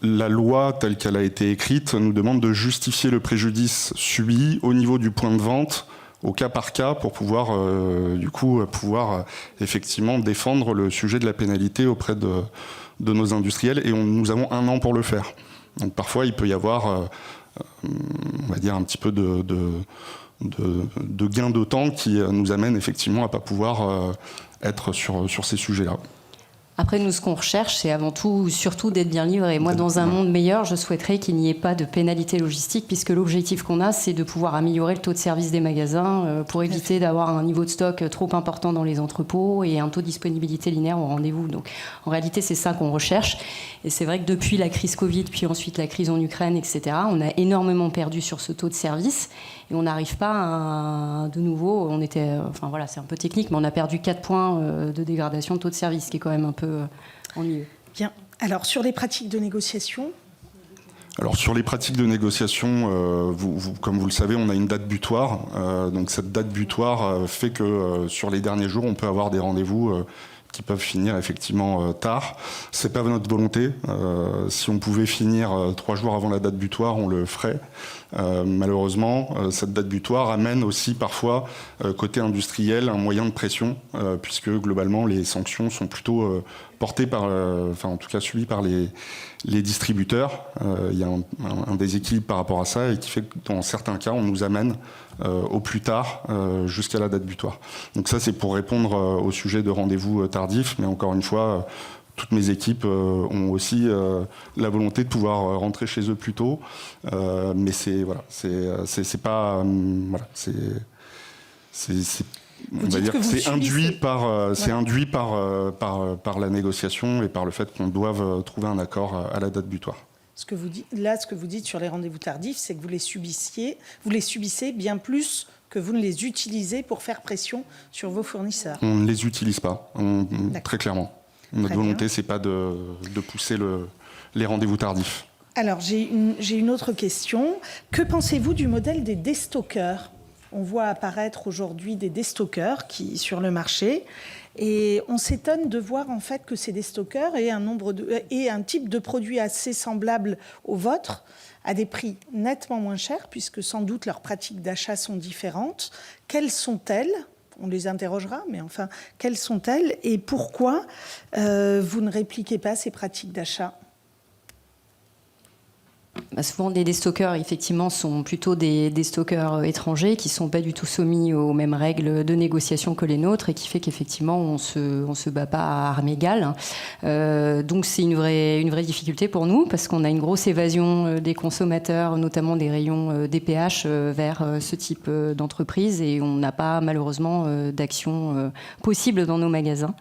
la loi telle qu'elle a été écrite nous demande de justifier le préjudice subi au niveau du point de vente, au cas par cas, pour pouvoir effectivement défendre le sujet de la pénalité auprès de nos industriels. Et nous avons 1 an pour le faire. Donc parfois, il peut y avoir... on va dire un petit peu de gain de temps qui nous amène effectivement à ne pas pouvoir être sur ces sujets-là. Après, nous, ce qu'on recherche, c'est avant tout, surtout d'être bien livré. Moi, dans un monde meilleur, je souhaiterais qu'il n'y ait pas de pénalité logistique, puisque l'objectif qu'on a, c'est de pouvoir améliorer le taux de service des magasins pour éviter d'avoir un niveau de stock trop important dans les entrepôts et un taux de disponibilité linéaire au rendez-vous. Donc, en réalité, c'est ça qu'on recherche. Et c'est vrai que depuis la crise Covid, puis ensuite la crise en Ukraine, etc., on a énormément perdu sur ce taux de service. Et on n'arrive pas à, de nouveau, c'est un peu technique, mais on a perdu 4 points de dégradation de taux de service, ce qui est quand même un peu ennuyeux. Bien. Alors, sur les pratiques de négociation ? Alors, sur les pratiques de négociation, comme vous le savez, on a une date butoir. Donc, cette date butoir fait que sur les derniers jours, on peut avoir des rendez-vous qui peuvent finir effectivement tard. C'est pas notre volonté. Si on pouvait finir 3 jours avant la date butoir, on le ferait. Malheureusement, cette date butoir amène aussi parfois, côté industriel, un moyen de pression, puisque globalement, les sanctions sont plutôt portées par, en tout cas subies par les distributeurs. Il y a un déséquilibre par rapport à ça et qui fait que dans certains cas, on nous amène au plus tard jusqu'à la date butoir. Donc ça, c'est pour répondre au sujet de rendez-vous tardifs, mais encore une fois, toutes mes équipes ont aussi la volonté de pouvoir rentrer chez eux plus tôt, mais c'est pas on va dire que c'est induit par la négociation et par le fait qu'on doive trouver un accord à la date butoir. Ce que vous dites sur les rendez-vous tardifs, c'est que vous les subissez bien plus que vous ne les utilisez pour faire pression sur vos fournisseurs. On ne les utilise pas, très clairement. Notre Très bien. volonté, c'est pas de pousser les rendez-vous tardifs. Alors, j'ai une autre question. Que pensez-vous du modèle des déstockeurs ? On voit apparaître aujourd'hui des déstockeurs sur le marché. Et on s'étonne de voir en fait que ces déstockeurs aient un type de produit assez semblable au vôtre, à des prix nettement moins chers, puisque sans doute leurs pratiques d'achat sont différentes. Quelles sont-elles ? On les interrogera, mais enfin, quelles sont-elles et pourquoi vous ne répliquez pas ces pratiques d'achat ? Souvent, des déstockeurs, effectivement, sont plutôt des déstockeurs étrangers qui ne sont pas du tout soumis aux mêmes règles de négociation que les nôtres et qui fait qu'effectivement, on se bat pas à armes égales. Donc, c'est une vraie difficulté pour nous parce qu'on a une grosse évasion des consommateurs, notamment des rayons DPH, vers ce type d'entreprise et on n'a pas, malheureusement, d'action possible dans nos magasins.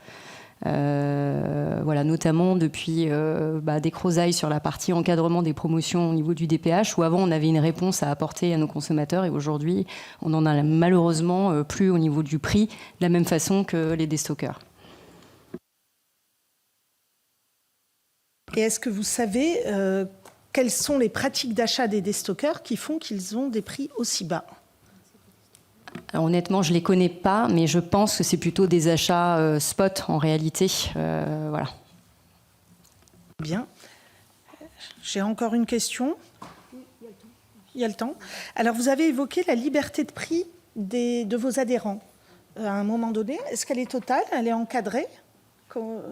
Voilà, notamment depuis des grosailles sur la partie encadrement des promotions au niveau du DPH, où avant on avait une réponse à apporter à nos consommateurs et aujourd'hui on n'en a malheureusement plus au niveau du prix de la même façon que les déstockeurs. Et est-ce que vous savez quelles sont les pratiques d'achat des déstockeurs qui font qu'ils ont des prix aussi bas ? Alors, honnêtement, je ne les connais pas, mais je pense que c'est plutôt des achats spot en réalité. Voilà. Bien. J'ai encore une question. Il y a le temps. Alors, vous avez évoqué la liberté de prix de vos adhérents. À un moment donné, est-ce qu'elle est totale ? Elle est encadrée,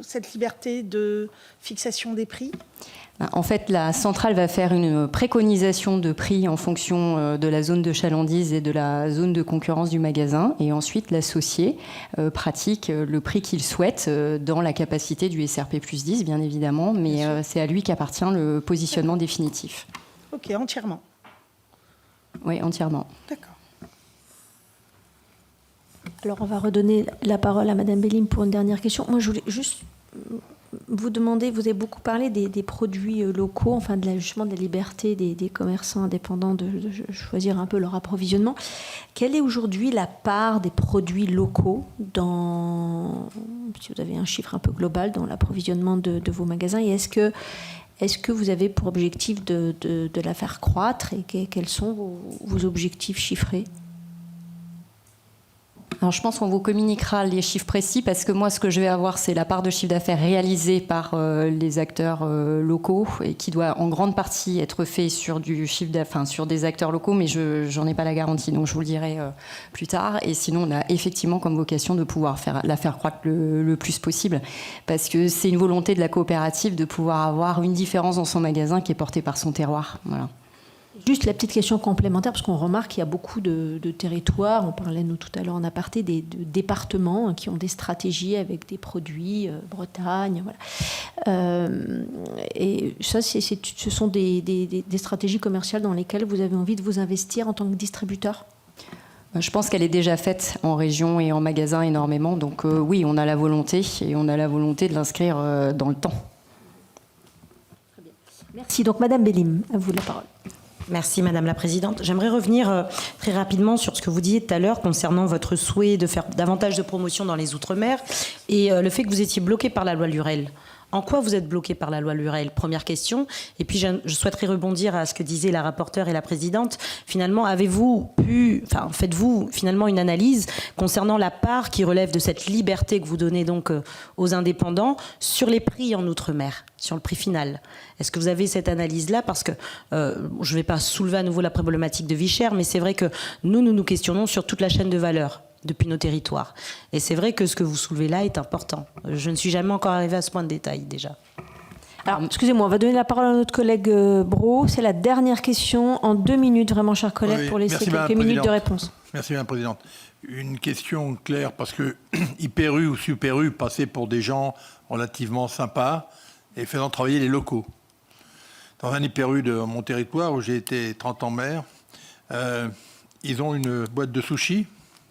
cette liberté de fixation des prix ? En fait, la centrale va faire une préconisation de prix en fonction de la zone de chalandise et de la zone de concurrence du magasin. Et ensuite, l'associé pratique le prix qu'il souhaite dans la capacité du SRP plus 10, bien évidemment. Mais c'est à lui qu'appartient le positionnement définitif. Ok, entièrement. Oui, entièrement. D'accord. Alors, on va redonner la parole à Madame Bélim pour une dernière question. Moi, je voulais juste vous demander, vous avez beaucoup parlé des produits locaux, enfin justement de la liberté des commerçants indépendants de choisir un peu leur approvisionnement. Quelle est aujourd'hui la part des produits locaux si vous avez un chiffre un peu global, dans l'approvisionnement de vos magasins, et est-ce que vous avez pour objectif de la faire croître et quels sont vos objectifs chiffrés ? Alors, je pense qu'on vous communiquera les chiffres précis parce que moi, ce que je vais avoir, c'est la part de chiffre d'affaires réalisée par les acteurs locaux et qui doit en grande partie être fait sur du chiffre d'affaires, sur des acteurs locaux, mais j'en ai pas la garantie, donc je vous le dirai plus tard. Et sinon, on a effectivement comme vocation de pouvoir la faire croître le plus possible parce que c'est une volonté de la coopérative de pouvoir avoir une différence dans son magasin qui est portée par son terroir. Voilà. Juste la petite question complémentaire, parce qu'on remarque qu'il y a beaucoup de territoires, on parlait nous tout à l'heure en aparté, de départements qui ont des stratégies avec des produits, Bretagne, voilà. Et ça, ce sont des stratégies commerciales dans lesquelles vous avez envie de vous investir en tant que distributeur ? Je pense qu'elle est déjà faite en région et en magasin énormément, donc oui, on a la volonté et on a la volonté de l'inscrire dans le temps. Très bien. Merci. Donc Madame Bélim, à vous la parole. Merci Madame la Présidente. J'aimerais revenir très rapidement sur ce que vous disiez tout à l'heure concernant votre souhait de faire davantage de promotion dans les Outre-mer et le fait que vous étiez bloqué par la loi Lurel. En quoi vous êtes bloqué par la loi Lurel ? Première question. Et puis je souhaiterais rebondir à ce que disaient la rapporteure et la présidente. Finalement, faites-vous finalement une analyse concernant la part qui relève de cette liberté que vous donnez donc aux indépendants sur les prix en Outre-mer, sur le prix final ? Est-ce que vous avez cette analyse-là ? Parce que je ne vais pas soulever à nouveau la problématique de vie chère, mais c'est vrai que nous questionnons sur toute la chaîne de valeur depuis nos territoires. Et c'est vrai que ce que vous soulevez là est important. Je ne suis jamais encore arrivée à ce point de détail, déjà. Alors, excusez-moi, on va donner la parole à notre collègue Brault. C'est la dernière question en 2 minutes, vraiment, chers collègues, Oui, pour laisser merci, quelques minutes de réponse. Merci, Madame la Présidente. Une question claire, parce que Hyper U ou Super U passaient pour des gens relativement sympas et faisant travailler les locaux. Dans un Hyper U de mon territoire, où j'ai été 30 ans maire, ils ont une boîte de sushis,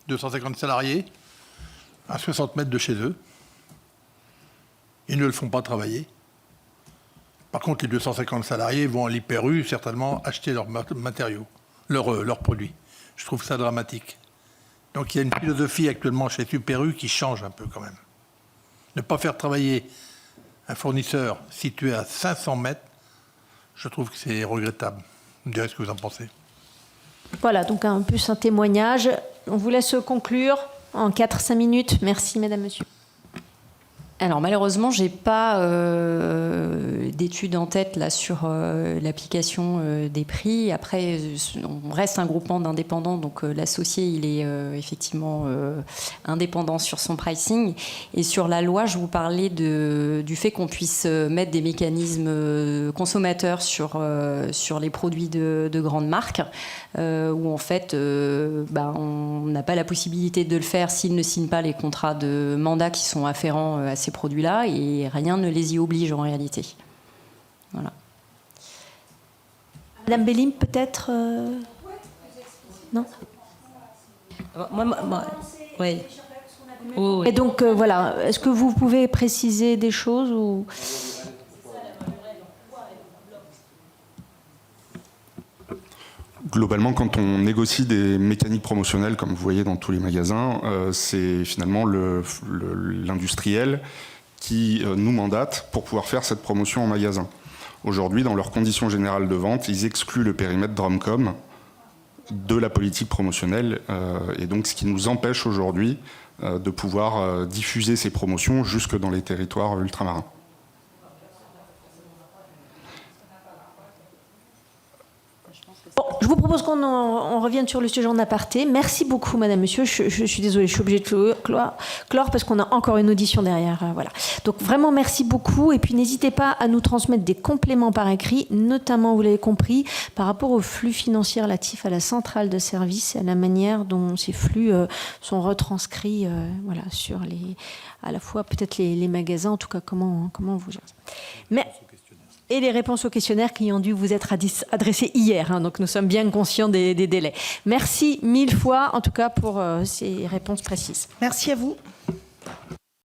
250 salariés, à 60 mètres de chez eux. Ils ne le font pas travailler. Par contre, les 250 salariés vont à l'Hyper U certainement acheter leurs matériaux, leurs produits. Je trouve ça dramatique. Donc il y a une philosophie actuellement chez Super U qui change un peu quand même. Ne pas faire travailler un fournisseur situé à 500 mètres, je trouve que c'est regrettable. Vous me direz ce que vous en pensez. Voilà, donc un peu un témoignage. On vous laisse conclure en 4-5 minutes. Merci, mesdames, messieurs. Alors malheureusement, j'ai pas d'études en tête là sur l'application des prix. Après, on reste un groupement d'indépendants, donc l'associé il est effectivement indépendant sur son pricing. Et sur la loi, je vous parlais du fait qu'on puisse mettre des mécanismes consommateurs sur les produits de grandes marques, où en fait, on n'a pas la possibilité de le faire s'ils ne signent pas les contrats de mandat qui sont afférents à ces produits-là, et rien ne les y oblige en réalité. Voilà. Madame Bélim, peut-être non. Oui. Et donc voilà, est-ce que vous pouvez préciser des choses ou... Globalement, quand on négocie des mécaniques promotionnelles, comme vous voyez dans tous les magasins, c'est finalement l'industriel qui nous mandate pour pouvoir faire cette promotion en magasin. Aujourd'hui, dans leurs conditions générales de vente, ils excluent le périmètre Drumcom de la politique promotionnelle, et donc ce qui nous empêche aujourd'hui de pouvoir diffuser ces promotions jusque dans les territoires ultramarins. Bon, je vous propose qu'on revienne sur le sujet en aparté. Merci beaucoup, madame, monsieur. Je suis désolée, je suis obligée de clore parce qu'on a encore une audition derrière. Voilà. Donc vraiment, merci beaucoup. Et puis, n'hésitez pas à nous transmettre des compléments par écrit, notamment, vous l'avez compris, par rapport aux flux financiers relatifs à la centrale de service et à la manière dont ces flux sont retranscrits voilà, sur à la fois peut-être les magasins, en tout cas, comment vous gérez. Mais... Et les réponses au questionnaire qui ont dû vous être adressées hier. Donc nous sommes bien conscients des délais. Merci 1000 fois, en tout cas, pour ces réponses précises. Merci à vous.